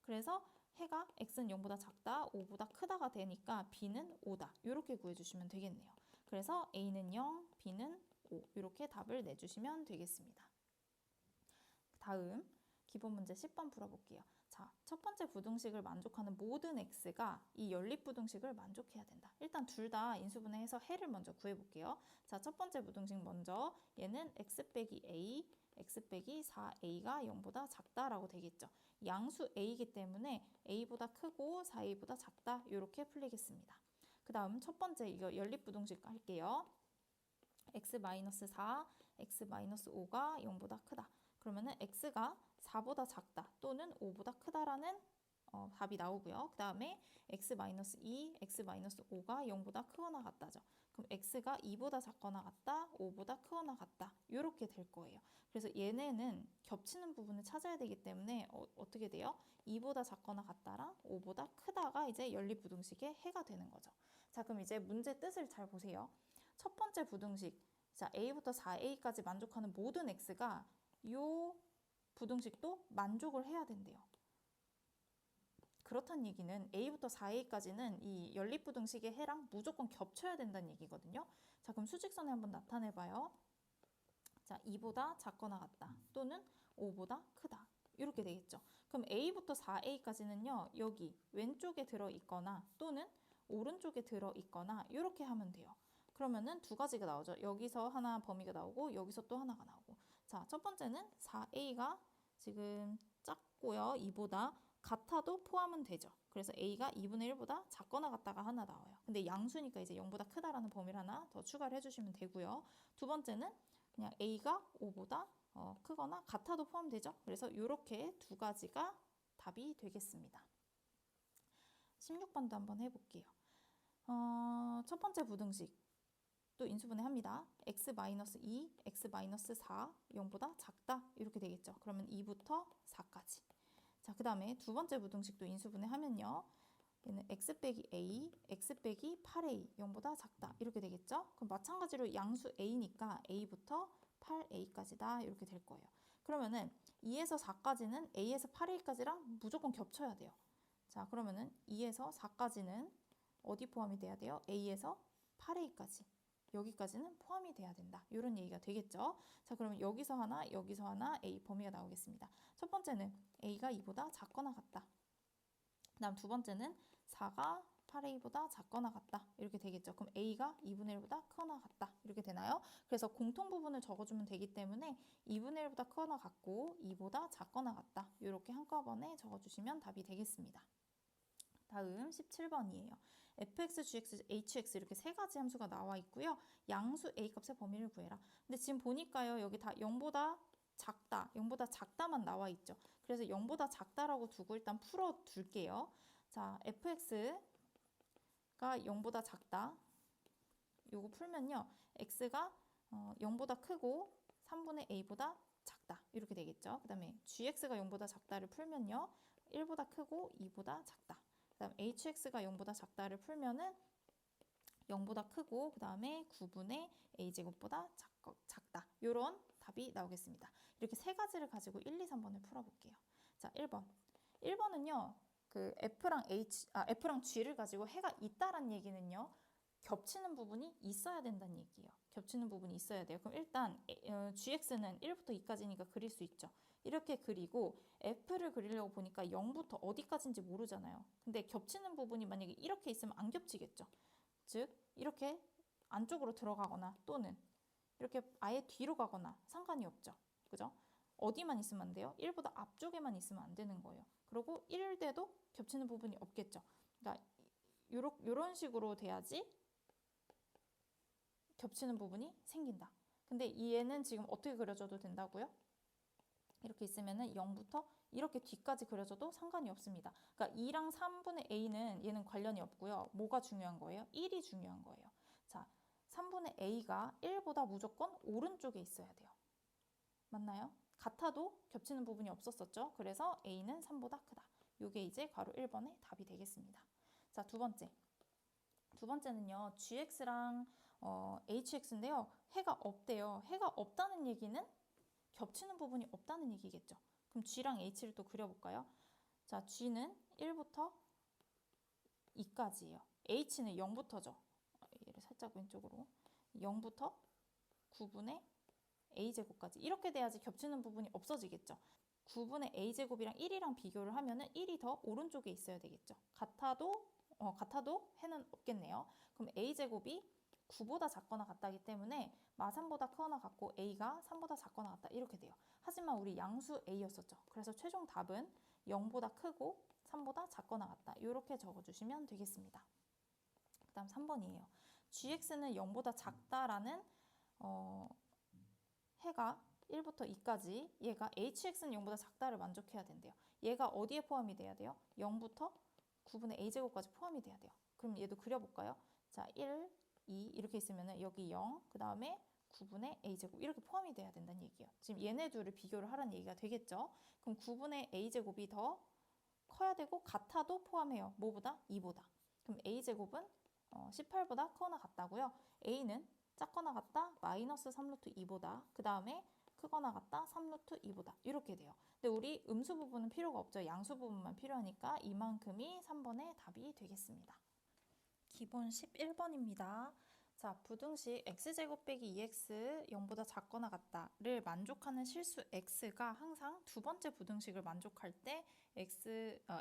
그래서 해가 x는 0보다 작다, 5보다 크다가 되니까 b는 5다. 이렇게 구해주시면 되겠네요. 그래서 a는 0, b는 5 이렇게 답을 내주시면 되겠습니다. 다음 기본 문제 10번 풀어볼게요. 자, 첫 번째 부등식을 만족하는 모든 x가 이 연립부등식을 만족해야 된다. 일단 둘 다 인수분해해서 해를 먼저 구해볼게요. 자, 첫 번째 부등식 먼저 얘는 x 빼기 a, x 빼기 4a가 0보다 작다라고 되겠죠. 양수 a이기 때문에 a보다 크고 4a보다 작다 이렇게 풀리겠습니다. 그 다음 첫 번째 이거 연립부등식 할게요. x-4, x-5가 0보다 크다. 그러면은 x가 4보다 작다 또는 5보다 크다라는 답이 나오고요. 그 다음에 x-2, x-5가 0보다 크거나 같다죠. 그럼 x가 2보다 작거나 같다, 5보다 크거나 같다 이렇게 될 거예요. 그래서 얘네는 겹치는 부분을 찾아야 되기 때문에 어떻게 돼요? 2보다 작거나 같다랑 5보다 크다가 이제 연립부등식의 해가 되는 거죠. 자, 그럼 이제 문제 뜻을 잘 보세요. 첫 번째 부등식, 자 a부터 4a까지 만족하는 모든 x가 요 부등식도 만족을 해야 된대요. 그렇다는 얘기는 a부터 4a까지는 이 연립부등식의 해랑 무조건 겹쳐야 된다는 얘기거든요. 자, 그럼 수직선에 한번 나타내봐요. 자, 2보다 작거나 같다 또는 5보다 크다 이렇게 되겠죠. 그럼 a부터 4a까지는요. 여기 왼쪽에 들어있거나 또는 오른쪽에 들어있거나 이렇게 하면 돼요. 그러면은 두 가지가 나오죠. 여기서 하나 범위가 나오고 여기서 또 하나가 나오고. 자, 첫 번째는 4a가 지금 작고요. 2보다 같아도 포함은 되죠. 그래서 a가 2분의 1보다 작거나 같다가 하나 나와요. 근데 양수니까 이제 0보다 크다라는 범위를 하나 더 추가를 해주시면 되고요. 두 번째는 그냥 a가 5보다 크거나 같아도 포함되죠. 그래서 이렇게 두 가지가 답이 되겠습니다. 16번도 한번 해볼게요. 첫 번째 부등식 또 인수분해 합니다. x-2, x-4, 0보다 작다 이렇게 되겠죠. 그러면 2부터 4까지. 자, 그 다음에 두 번째 부등식도 인수분해 하면요. 얘는 x 빼기 a, x 빼기 8a, 0보다 작다 이렇게 되겠죠. 그럼 마찬가지로 양수 a니까 a부터 8a까지다 이렇게 될 거예요. 그러면은 2에서 4까지는 a에서 8a까지랑 무조건 겹쳐야 돼요. 자, 그러면은 2에서 4까지는 어디 포함이 돼야 돼요? a에서 8a까지. 여기까지는 포함이 돼야 된다. 이런 얘기가 되겠죠. 자, 그러면 여기서 하나, 여기서 하나 a 범위가 나오겠습니다. 첫 번째는 a가 2보다 작거나 같다. 그 다음 두 번째는 4가 8a보다 작거나 같다. 이렇게 되겠죠. 그럼 a가 2분의 1보다 크거나 같다. 이렇게 되나요? 그래서 공통 부분을 적어주면 되기 때문에 2분의 1보다 크거나 같고 2보다 작거나 같다. 이렇게 한꺼번에 적어주시면 답이 되겠습니다. 다음 17번이에요. fx, gx, hx 이렇게 세 가지 함수가 나와 있고요. 양수 a값의 범위를 구해라. 근데 지금 보니까요. 여기 다 0보다 작다, 0보다 작다만 나와 있죠. 그래서 0보다 작다라고 두고 일단 풀어둘게요. 자, fx가 0보다 작다. 요거 풀면요. x가 0보다 크고 3분의 a보다 작다. 이렇게 되겠죠. 그 다음에 gx가 0보다 작다를 풀면요. 1보다 크고 2보다 작다. 그 다음 hx가 0보다 작다를 풀면은 0보다 크고 그 다음에 9분의 a제곱보다 작다. 이런 답이 나오겠습니다. 이렇게 세 가지를 가지고 1, 2, 3번을 풀어볼게요. 자, 1번. 1번은요. 그 F랑 G를 가지고 해가 있다란 얘기는요. 겹치는 부분이 있어야 된다는 얘기예요. 겹치는 부분이 있어야 돼요. 그럼 일단 GX는 1부터 2까지니까 그릴 수 있죠. 이렇게 그리고 F를 그리려고 보니까 0부터 어디까지인지 모르잖아요. 근데 겹치는 부분이 만약에 이렇게 있으면 안 겹치겠죠. 즉 이렇게 안쪽으로 들어가거나 또는 이렇게 아예 뒤로 가거나 상관이 없죠. 그죠? 어디만 있으면 안 돼요? 1보다 앞쪽에만 있으면 안 되는 거예요. 그리고 1대도 겹치는 부분이 없겠죠. 그러니까 요런 식으로 돼야지 겹치는 부분이 생긴다. 근데 얘는 지금 어떻게 그려줘도 된다고요? 이렇게 있으면은 0부터 이렇게 뒤까지 그려줘도 상관이 없습니다. 그러니까 2랑 3분의 a는 얘는 관련이 없고요. 뭐가 중요한 거예요? 1이 중요한 거예요. 자, 3분의 a가 1보다 무조건 오른쪽에 있어야 돼요. 맞나요? 같아도 겹치는 부분이 없었었죠. 그래서 a는 3보다 크다. 이게 이제 괄호 1번의 답이 되겠습니다. 자, 두 번째. 두 번째는요. gx랑 hx인데요. 해가 없대요. 해가 없다는 얘기는 겹치는 부분이 없다는 얘기겠죠. 그럼 g랑 h를 또 그려볼까요? 자, g는 1부터 2까지예요. h는 0부터죠. 얘를 살짝 왼쪽으로. 0부터 9분의 a제곱까지. 이렇게 돼야지 겹치는 부분이 없어지겠죠. 9분의 a제곱이랑 1이랑 비교를 하면은 1이 더 오른쪽에 있어야 되겠죠. 같아도 해는 없겠네요. 그럼 a제곱이 9보다 작거나 같다기 때문에 마3보다 크거나 같고 a가 3보다 작거나 같다 이렇게 돼요. 하지만 우리 양수 a였었죠. 그래서 최종 답은 0보다 크고 3보다 작거나 같다. 이렇게 적어주시면 되겠습니다. 그 다음 3번이에요. gx는 0보다 작다라는 해가 1부터 2까지 얘가 hx는 0보다 작다를 만족해야 된대요. 얘가 어디에 포함이 돼야 돼요? 0부터 9분의 a제곱까지 포함이 돼야 돼요. 그럼 얘도 그려볼까요? 자, 1, 2 이렇게 있으면 여기 0, 그 다음에 9분의 a제곱 이렇게 포함이 돼야 된다는 얘기예요. 지금 얘네 둘을 비교를 하라는 얘기가 되겠죠. 그럼 9분의 a제곱이 더 커야 되고 같아도 포함해요. 뭐보다? 2보다. 그럼 a제곱은 18보다 크거나 같다고요. a는 작거나 같다 마이너스 3루트 2보다 그 다음에 크거나 같다 3루트 2보다 이렇게 돼요. 근데 우리 음수 부분은 필요가 없죠. 양수 부분만 필요하니까 이만큼이 3번의 답이 되겠습니다. 기본 11번입니다. 자, 부등식 x제곱 빼기 2x 0보다 작거나 같다를 만족하는 실수 x가 항상 두 번째 부등식을 만족할 때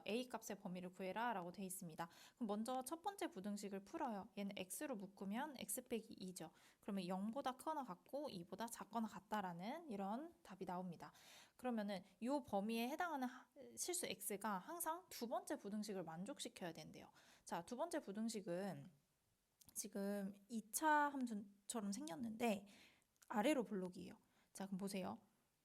a 값의 범위를 구해라 라고 되어 있습니다. 그럼 먼저 첫 번째 부등식을 풀어요. 얘는 x로 묶으면 x 빼기 2죠. 그러면 0보다 크거나 같고 2보다 작거나 같다라는 이런 답이 나옵니다. 그러면은 이 범위에 해당하는 실수 x가 항상 두 번째 부등식을 만족시켜야 된대요. 자, 두 번째 부등식은 지금 2차 함수처럼 생겼는데 아래로 블록이에요. 자, 그럼 보세요.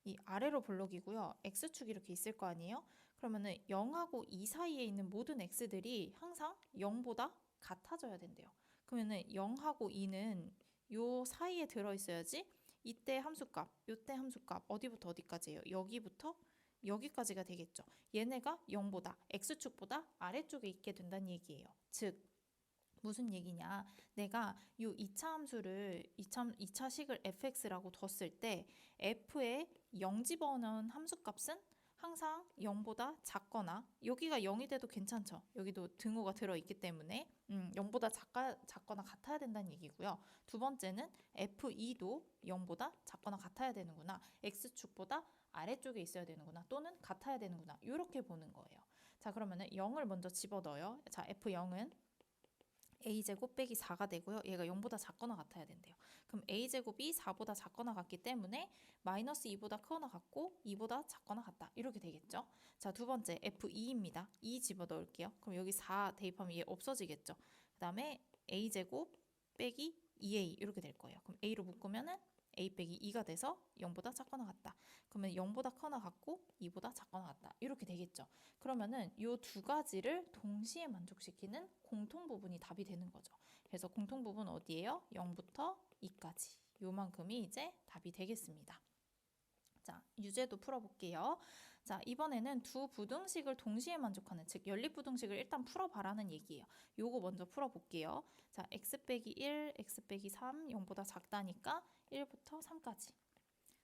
이 아래로 블록이고요. x축이 이렇게 있을 거 아니에요? 그러면은 0하고 2 사이에 있는 모든 x들이 항상 0보다 같아져야 된대요. 그러면은 0하고 2는 요 사이에 들어있어야지 이때 함수값, 요때 함수값 어디부터 어디까지예요? 여기부터 여기까지가 되겠죠. 얘네가 0보다, x축보다 아래쪽에 있게 된다는 얘기예요. 즉 무슨 얘기냐? 내가 이 2차 함수를 2차 식을 fx라고 뒀을 때 f에 0 집어넣은 함수값은 항상 0보다 작거나 여기가 0이 돼도 괜찮죠. 여기도 등호가 들어있기 때문에 0보다 작거나 같아야 된다는 얘기고요. 두 번째는 f2도 0보다 작거나 같아야 되는구나. x축보다 아래쪽에 있어야 되는구나. 또는 같아야 되는구나. 이렇게 보는 거예요. 자, 그러면은 0을 먼저 집어넣어요. 자, f0은 a제곱 빼기 4가 되고요. 얘가 0보다 작거나 같아야 된대요. 그럼 a제곱이 4보다 작거나 같기 때문에 마이너스 2보다 크거나 같고 2보다 작거나 같다. 이렇게 되겠죠. 자, 두 번째 f2입니다. 2 집어넣을게요. 그럼 여기 4 대입하면 얘 없어지겠죠. 그 다음에 a제곱 빼기 2a 이렇게 될 거예요. 그럼 a로 묶으면은 a 빼기 2가 돼서 0보다 작거나 같다. 그러면 0보다 크거나 같고 2보다 작거나 같다. 이렇게 되겠죠. 그러면은 이 두 가지를 동시에 만족시키는 공통 부분이 답이 되는 거죠. 그래서 공통 부분 어디예요? 0부터 2까지. 요만큼이 이제 답이 되겠습니다. 자, 유제도 풀어볼게요. 자, 이번에는 두 부등식을 동시에 만족하는, 즉 연립부등식을 일단 풀어봐라는 얘기예요. 요거 먼저 풀어볼게요. 자, x 빼기 1, x 빼기 3, 0보다 작다니까 1부터 3까지.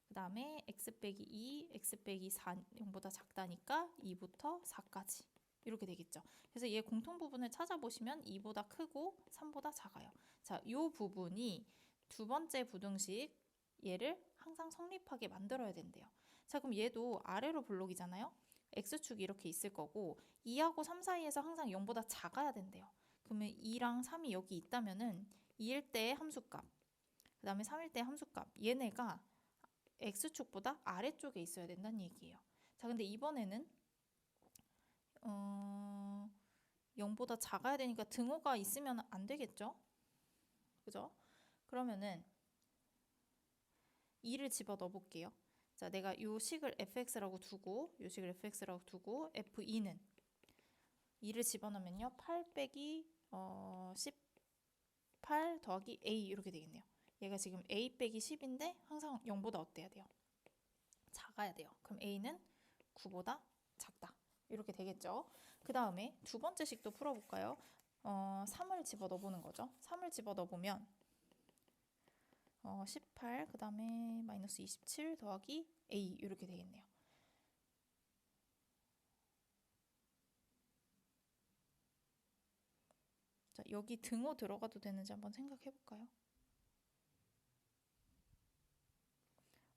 그 다음에 x 빼기 2, x 빼기 4, 0보다 작다니까 2부터 4까지. 이렇게 되겠죠. 그래서 얘 공통 부분을 찾아보시면 2보다 크고 3보다 작아요. 자, 요 부분이 두 번째 부등식 얘를 항상 성립하게 만들어야 된대요. 자, 그럼 얘도 아래로 블록이잖아요. x축이 이렇게 있을 거고 2하고 3 사이에서 항상 0보다 작아야 된대요. 그러면 2랑 3이 여기 있다면은 2일 때의 함수값, 그 다음에 3일 때의 함수값, 얘네가 x축보다 아래쪽에 있어야 된다는 얘기예요. 자, 근데 이번에는 0보다 작아야 되니까 등호가 있으면 안 되겠죠? 그죠? 그러면은 2를 집어 넣어 볼게요. 자, 내가 요 식을 fx라고 두고 요 식을 fx라고 두고 f2는 2를 집어넣으면요. 8 빼기 18 더하기 a 이렇게 되겠네요. 얘가 지금 a 빼기 10인데 항상 0보다 어때야 돼요? 작아야 돼요. 그럼 a는 9보다 작다. 이렇게 되겠죠. 그 다음에 두 번째 식도 풀어볼까요? 3을 집어 넣어보는 거죠. 3을 집어 넣어보면 18, 그 다음에 마이너스 27 더하기 a 이렇게 되겠네요. 자, 여기 등호 들어가도 되는지 한번 생각해 볼까요?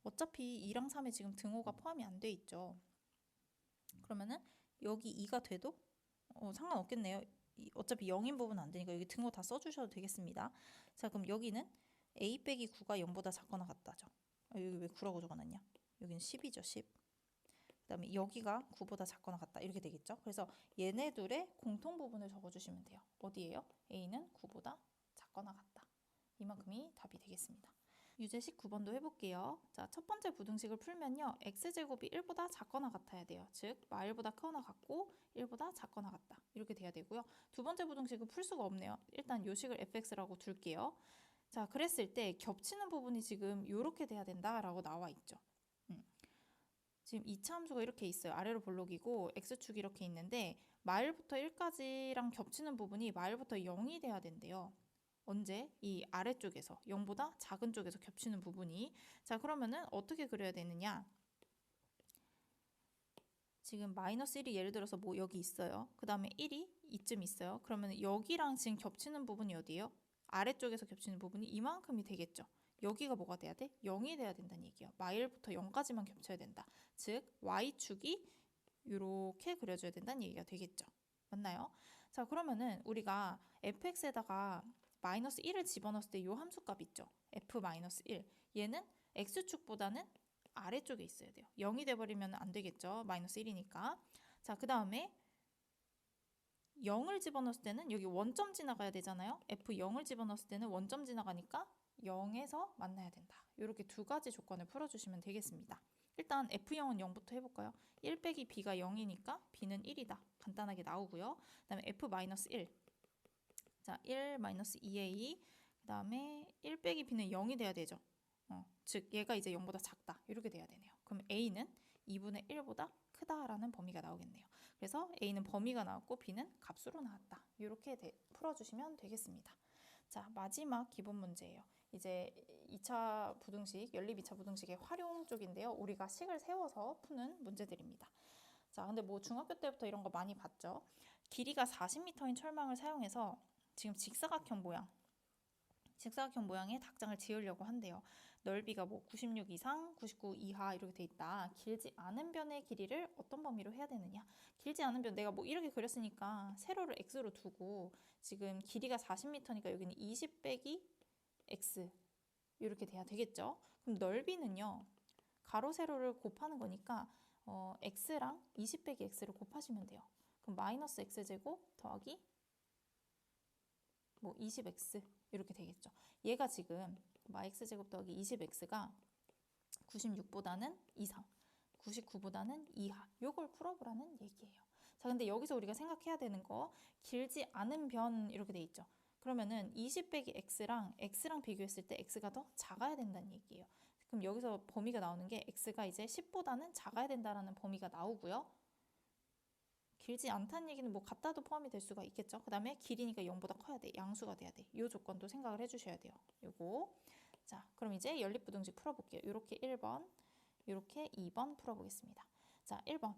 어차피 2랑 3에 지금 등호가 포함이 안 돼 있죠. 그러면은 여기 2가 돼도 상관없겠네요. 어차피 0인 부분은 안 되니까 여기 등호 다 써주셔도 되겠습니다. 자, 그럼 여기는 a 빼기 9가 0보다 작거나 같다죠. 여기 왜 9라고 적어놨냐? 여기는 10이죠, 10. 그 다음에 여기가 9보다 작거나 같다. 이렇게 되겠죠. 그래서 얘네 둘의 공통 부분을 적어주시면 돼요. 어디예요? a는 9보다 작거나 같다. 이만큼이 답이 되겠습니다. 유제식 9번도 해볼게요. 자, 첫 번째 부등식을 풀면요. x제곱이 1보다 작거나 같아야 돼요. 즉, 마일보다 크거나 같고 1보다 작거나 같다. 이렇게 돼야 되고요. 두 번째 부등식은 풀 수가 없네요. 일단 요식을 fx라고 둘게요. 자, 그랬을 때 겹치는 부분이 지금 이렇게 돼야 된다라고 나와 있죠. 지금 2차 함수가 이렇게 있어요. 아래로 볼록이고 x축이 이렇게 있는데 마일부터 1까지랑 겹치는 부분이 마일부터 0이 돼야 된대요. 언제? 이 아래쪽에서 0보다 작은 쪽에서 겹치는 부분이. 자, 그러면은 어떻게 그려야 되느냐? 지금 마이너스 1이 예를 들어서 뭐 여기 있어요. 그 다음에 1이 이쯤 있어요. 그러면 여기랑 지금 겹치는 부분이 어디예요? 아래쪽에서 겹치는 부분이 이만큼이 되겠죠. 여기가 뭐가 돼야 돼? 0이 돼야 된다는 얘기예요. 마일부터 0까지만 겹쳐야 된다. 즉 y축이 이렇게 그려줘야 된다는 얘기가 되겠죠. 맞나요? 자, 그러면은 우리가 fx에다가 마이너스 1을 집어넣었을 때 이 함수값 있죠. f-1. 얘는 x축보다는 아래쪽에 있어야 돼요. 0이 돼버리면 안 되겠죠. 마이너스 1이니까. 자, 그 다음에 0을 집어넣었을 때는 여기 원점 지나가야 되잖아요. f0을 집어넣었을 때는 원점 지나가니까 0에서 만나야 된다. 이렇게 두 가지 조건을 풀어주시면 되겠습니다. 일단 f0은 0부터 해볼까요? 1 빼기 b가 0이니까 b는 1이다. 간단하게 나오고요. 그 다음에 f-1. 자, 1-2a. 그 다음에 1 빼기 b는 0이 돼야 되죠. 즉 얘가 이제 0보다 작다. 이렇게 돼야 되네요. 그럼 a는 2분의 1보다 크다라는 범위가 나오겠네요. 그래서 a는 범위가 나왔고 b는 값으로 나왔다. 이렇게 풀어주시면 되겠습니다. 자, 마지막 기본 문제예요. 이제 2차 부등식, 연립 2차 부등식의 활용 쪽인데요. 우리가 식을 세워서 푸는 문제들입니다. 자, 근데 뭐 중학교 때부터 이런 거 많이 봤죠. 길이가 40m인 철망을 사용해서 지금 직사각형 모양의 닭장을 지으려고 한대요. 넓이가 뭐 96 이상, 99 이하 이렇게 돼 있다. 길지 않은 변의 길이를 어떤 범위로 해야 되느냐? 길지 않은 변, 내가 뭐 이렇게 그렸으니까 세로를 x로 두고 지금 길이가 40m니까 여기는 20 빼기 x 이렇게 돼야 되겠죠? 그럼 넓이는요. 가로 세로를 곱하는 거니까 x랑 20 빼기 x를 곱하시면 돼요. 그럼 마이너스 x제곱 더하기 뭐 20x 이렇게 되겠죠. 얘가 지금 x제곱 더하기 20x가 96보다는 이상, 99보다는 이하. 요걸 풀어보라는 얘기예요. 자, 근데 여기서 우리가 생각해야 되는 거 길지 않은 변 이렇게 돼 있죠. 그러면은 20 빼기 x랑 비교했을 때 x가 더 작아야 된다는 얘기예요. 그럼 여기서 범위가 나오는 게 x가 이제 10보다는 작아야 된다라는 범위가 나오고요. 길지 않다는 얘기는 뭐 같다도 포함이 될 수가 있겠죠. 그 다음에 길이니까 0보다 커야 돼. 양수가 돼야 돼. 이 조건도 생각을 해주셔야 돼요. 요거. 자, 그럼 이제 연립부등식 풀어볼게요. 이렇게 1번, 이렇게 2번 풀어보겠습니다. 자, 1번.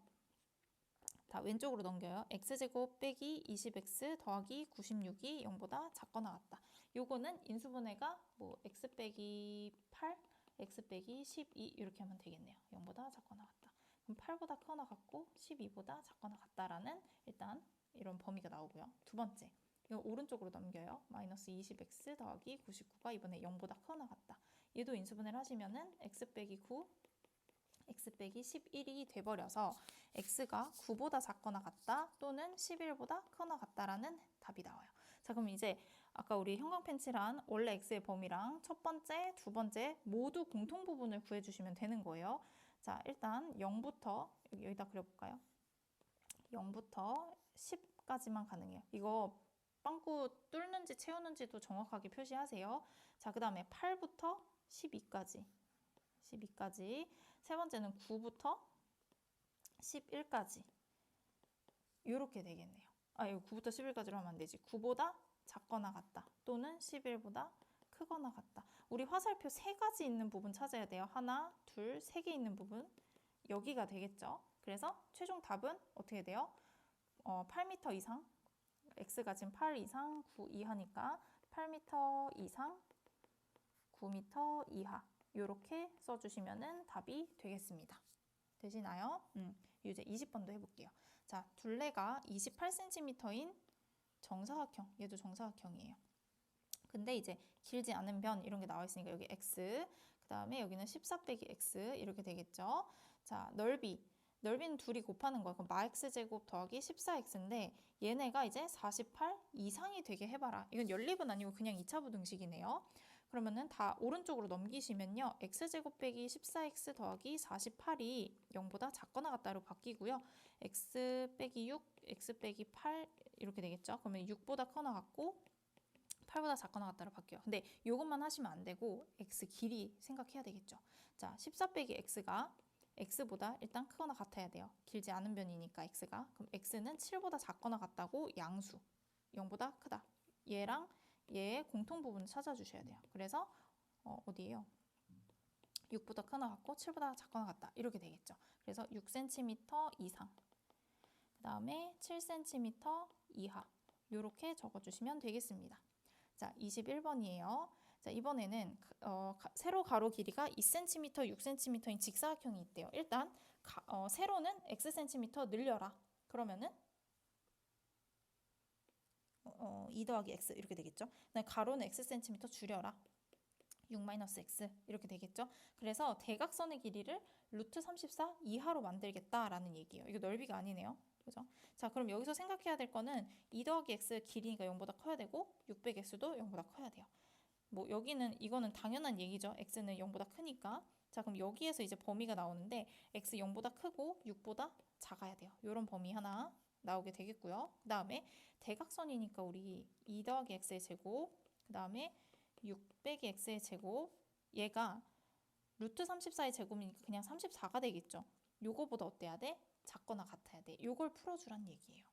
다 왼쪽으로 넘겨요. x제곱 빼기 20x 더하기 96이 0보다 작거나 같다. 요거는 인수분해가 뭐 x 빼기 8, x 빼기 12 이렇게 하면 되겠네요. 0보다 작거나 같다. 그럼 8보다 크거나 같고 12보다 작거나 같다라는 일단 이런 범위가 나오고요. 두 번째, 이거 오른쪽으로 넘겨요. 마이너스 20x 더하기 99가 이번에 0보다 크거나 같다. 얘도 인수분해를 하시면은 x 빼기 9, x 빼기 11이 돼버려서 x가 9보다 작거나 같다 또는 11보다 크거나 같다라는 답이 나와요. 자, 그럼 이제 아까 우리 형광펜칠한 원래 x의 범위랑 첫 번째, 두 번째 모두 공통 부분을 구해주시면 되는 거예요. 자, 일단 0부터 여기다 그려볼까요? 0부터 10까지만 가능해요. 이거 빵꾸 뚫는지 채우는지도 정확하게 표시하세요. 자, 그 다음에 8부터 12까지. 세 번째는 9부터 11까지. 이렇게 되겠네요. 이거 9부터 11까지로 하면 안 되지. 9보다 작거나 같다. 또는 11보다 크거나 같다. 우리 화살표 세 가지 있는 부분 찾아야 돼요. 하나, 둘, 세 개 있는 부분. 여기가 되겠죠. 그래서 최종 답은 어떻게 돼요? 8m 이상. x가 지금 8 이상, 9 이하니까 8m 이상, 9m 이하. 이렇게 써주시면 답이 되겠습니다. 되시나요? 이제 20번도 해볼게요. 자, 둘레가 28cm인 정사각형, 얘도 정사각형이에요. 근데 이제 길지 않은 변 이런 게 나와 있으니까 여기 x, 그 다음에 여기는 14 빼기 x 이렇게 되겠죠. 자, 넓이는 둘이 곱하는 거예요. 그럼 마x제곱 더하기 14x인데 얘네가 이제 48 이상이 되게 해봐라. 이건 연립은 아니고 그냥 2차 부등식이네요. 그러면은 다 오른쪽으로 넘기시면요. x제곱 빼기 14x 더하기 48이 0보다 작거나 같다로 바뀌고요. x 빼기 6, x 빼기 8 이렇게 되겠죠. 그러면 6보다 커나 같고 8보다 작거나 같다로 바뀌어요. 근데 이것만 하시면 안 되고 x 길이 생각해야 되겠죠. 자, 14 빼기 x가 x보다 일단 크거나 같아야 돼요. 길지 않은 변이니까 x가. 그럼 x는 7보다 작거나 같다고 양수. 0보다 크다. 얘랑 얘의 공통 부분을 찾아주셔야 돼요. 그래서 어디예요? 6보다 크거나 같고 7보다 작거나 같다. 이렇게 되겠죠. 그래서 6cm 이상. 그 다음에 7cm 이하. 이렇게 적어주시면 되겠습니다. 자, 21번이에요. 자, 이번에는 세로 가로 길이가 2cm, 6cm인 직사각형이 있대요. 일단 세로는 xcm 늘려라. 그러면은 2 더하기 x 이렇게 되겠죠. 가로는 xcm 줄여라. 6-x 이렇게 되겠죠. 그래서 대각선의 길이를 루트 34 이하로 만들겠다라는 얘기예요. 이거 넓이가 아니네요. 그죠? 자, 그럼 여기서 생각해야 될 거는 2 더하기 x 길이가 0보다 커야 되고 600x도 0보다 커야 돼요. 뭐 여기는 이거는 당연한 얘기죠. x는 0보다 크니까. 자, 그럼 여기에서 이제 범위가 나오는데 x 0보다 크고 6보다 작아야 돼요. 이런 범위 하나 나오게 되겠고요. 그 다음에 대각선이니까 우리 2 더하기 x의 제곱, 그 다음에 6 빼기 x의 제곱, 얘가 루트 34의 제곱이니까 그냥 34가 되겠죠. 요거보다 어때야 돼? 작거나 같아야 돼. 요걸 풀어주란 얘기예요.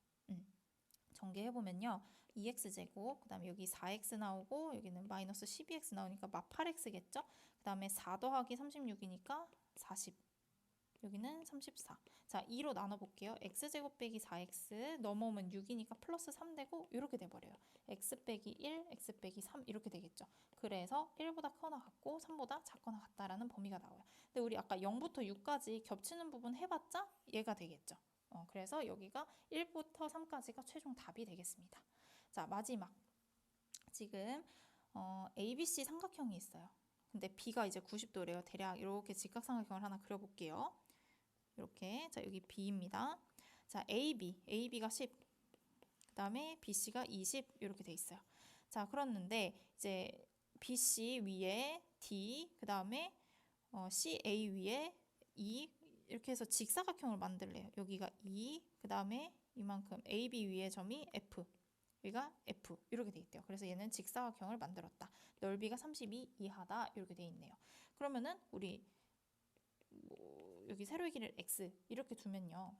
전개해보면요. 2x제곱, 그 다음에 여기 4x 나오고 여기는 마이너스 12x 나오니까 막 8x겠죠? 그 다음에 4 더하기 36이니까 40. 여기는 34. 자, 2로 나눠볼게요. x제곱 빼기 4x 넘어오면 6이니까 플러스 3 되고 이렇게 돼버려요. x 빼기 1, x 빼기 3 이렇게 되겠죠. 그래서 1보다 크거나 같고 3보다 작거나 같다라는 범위가 나와요. 근데 우리 아까 0부터 6까지 겹치는 부분 해봤자 얘가 되겠죠. 그래서 여기가 1부터 3까지가 최종 답이 되겠습니다. 자, 마지막. 지금 ABC 삼각형이 있어요. 근데 B가 이제 90도래요. 대략 이렇게 직각삼각형을 하나 그려볼게요. 이렇게. 자, 여기 B입니다. 자, AB가 10. 그 다음에 BC가 20 이렇게 돼 있어요. 자, 그렇는데 이제 BC 위에 D, 그 다음에 CA 위에 E 이렇게 해서 직사각형을 만들래요. 여기가 E, 그 다음에 이만큼 AB 위에 점이 F, 여기가 F 이렇게 돼 있대요. 그래서 얘는 직사각형을 만들었다. 넓이가 32 이하다 이렇게 돼 있네요. 그러면은 우리 여기 세로의 길이를 x 이렇게 두면요.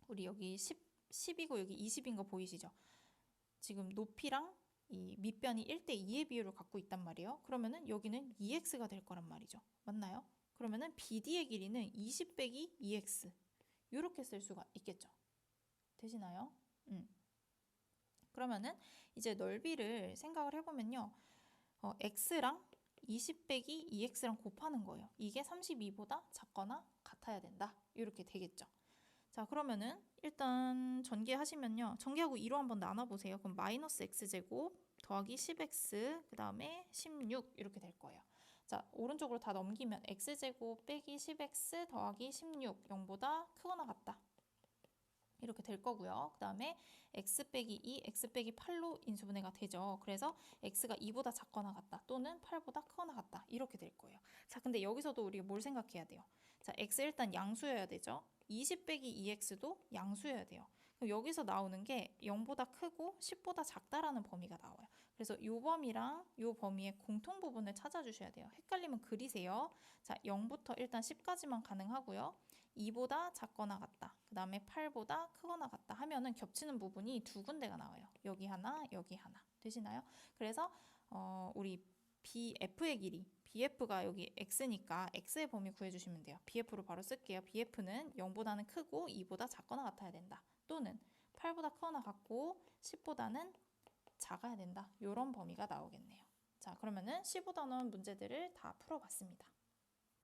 우리 여기 10이고 여기 20인 거 보이시죠? 지금 높이랑 이 밑변이 1대2의 비율을 갖고 있단 말이에요. 그러면은 여기는 2x가 될 거란 말이죠. 맞나요? 그러면은 BD의 길이는 20 빼기 2x 이렇게 쓸 수가 있겠죠. 되시나요? 그러면은 이제 넓이를 생각을 해보면요. x랑 20 빼기 2x랑 곱하는 거예요. 이게 32보다 작거나 같아야 된다. 이렇게 되겠죠. 자, 그러면은 일단 전개하시면요. 전개하고 2로 한번 나눠보세요. 그럼 마이너스 x제곱 더하기 10x 그 다음에 16 이렇게 될 거예요. 자, 오른쪽으로 다 넘기면 x제곱 빼기 10x 더하기 16 0보다 크거나 같다. 이렇게 될 거고요. 그 다음에 x 빼기 2, x 빼기 8로 인수분해가 되죠. 그래서 x가 2보다 작거나 같다 또는 8보다 크거나 같다 이렇게 될 거예요. 자, 근데 여기서도 우리가 뭘 생각해야 돼요? 자, x 일단 양수여야 되죠. 20 빼기 2x도 양수여야 돼요. 그럼 여기서 나오는 게 0보다 크고 10보다 작다라는 범위가 나와요. 그래서 이 범위랑 이 범위의 공통 부분을 찾아주셔야 돼요. 헷갈리면 그리세요. 자, 0부터 일단 10까지만 가능하고요. 2보다 작거나 같다. 그 다음에 8보다 크거나 같다 하면은 겹치는 부분이 두 군데가 나와요. 여기 하나, 여기 하나. 되시나요? 그래서 우리 BF의 길이, BF가 여기 X니까 X의 범위 구해주시면 돼요. BF로 바로 쓸게요. BF는 0보다는 크고 2보다 작거나 같아야 된다. 또는 8보다 크거나 같고 10보다는 작아야 된다. 이런 범위가 나오겠네요. 자, 그러면은 15단원 문제들을 다 풀어봤습니다.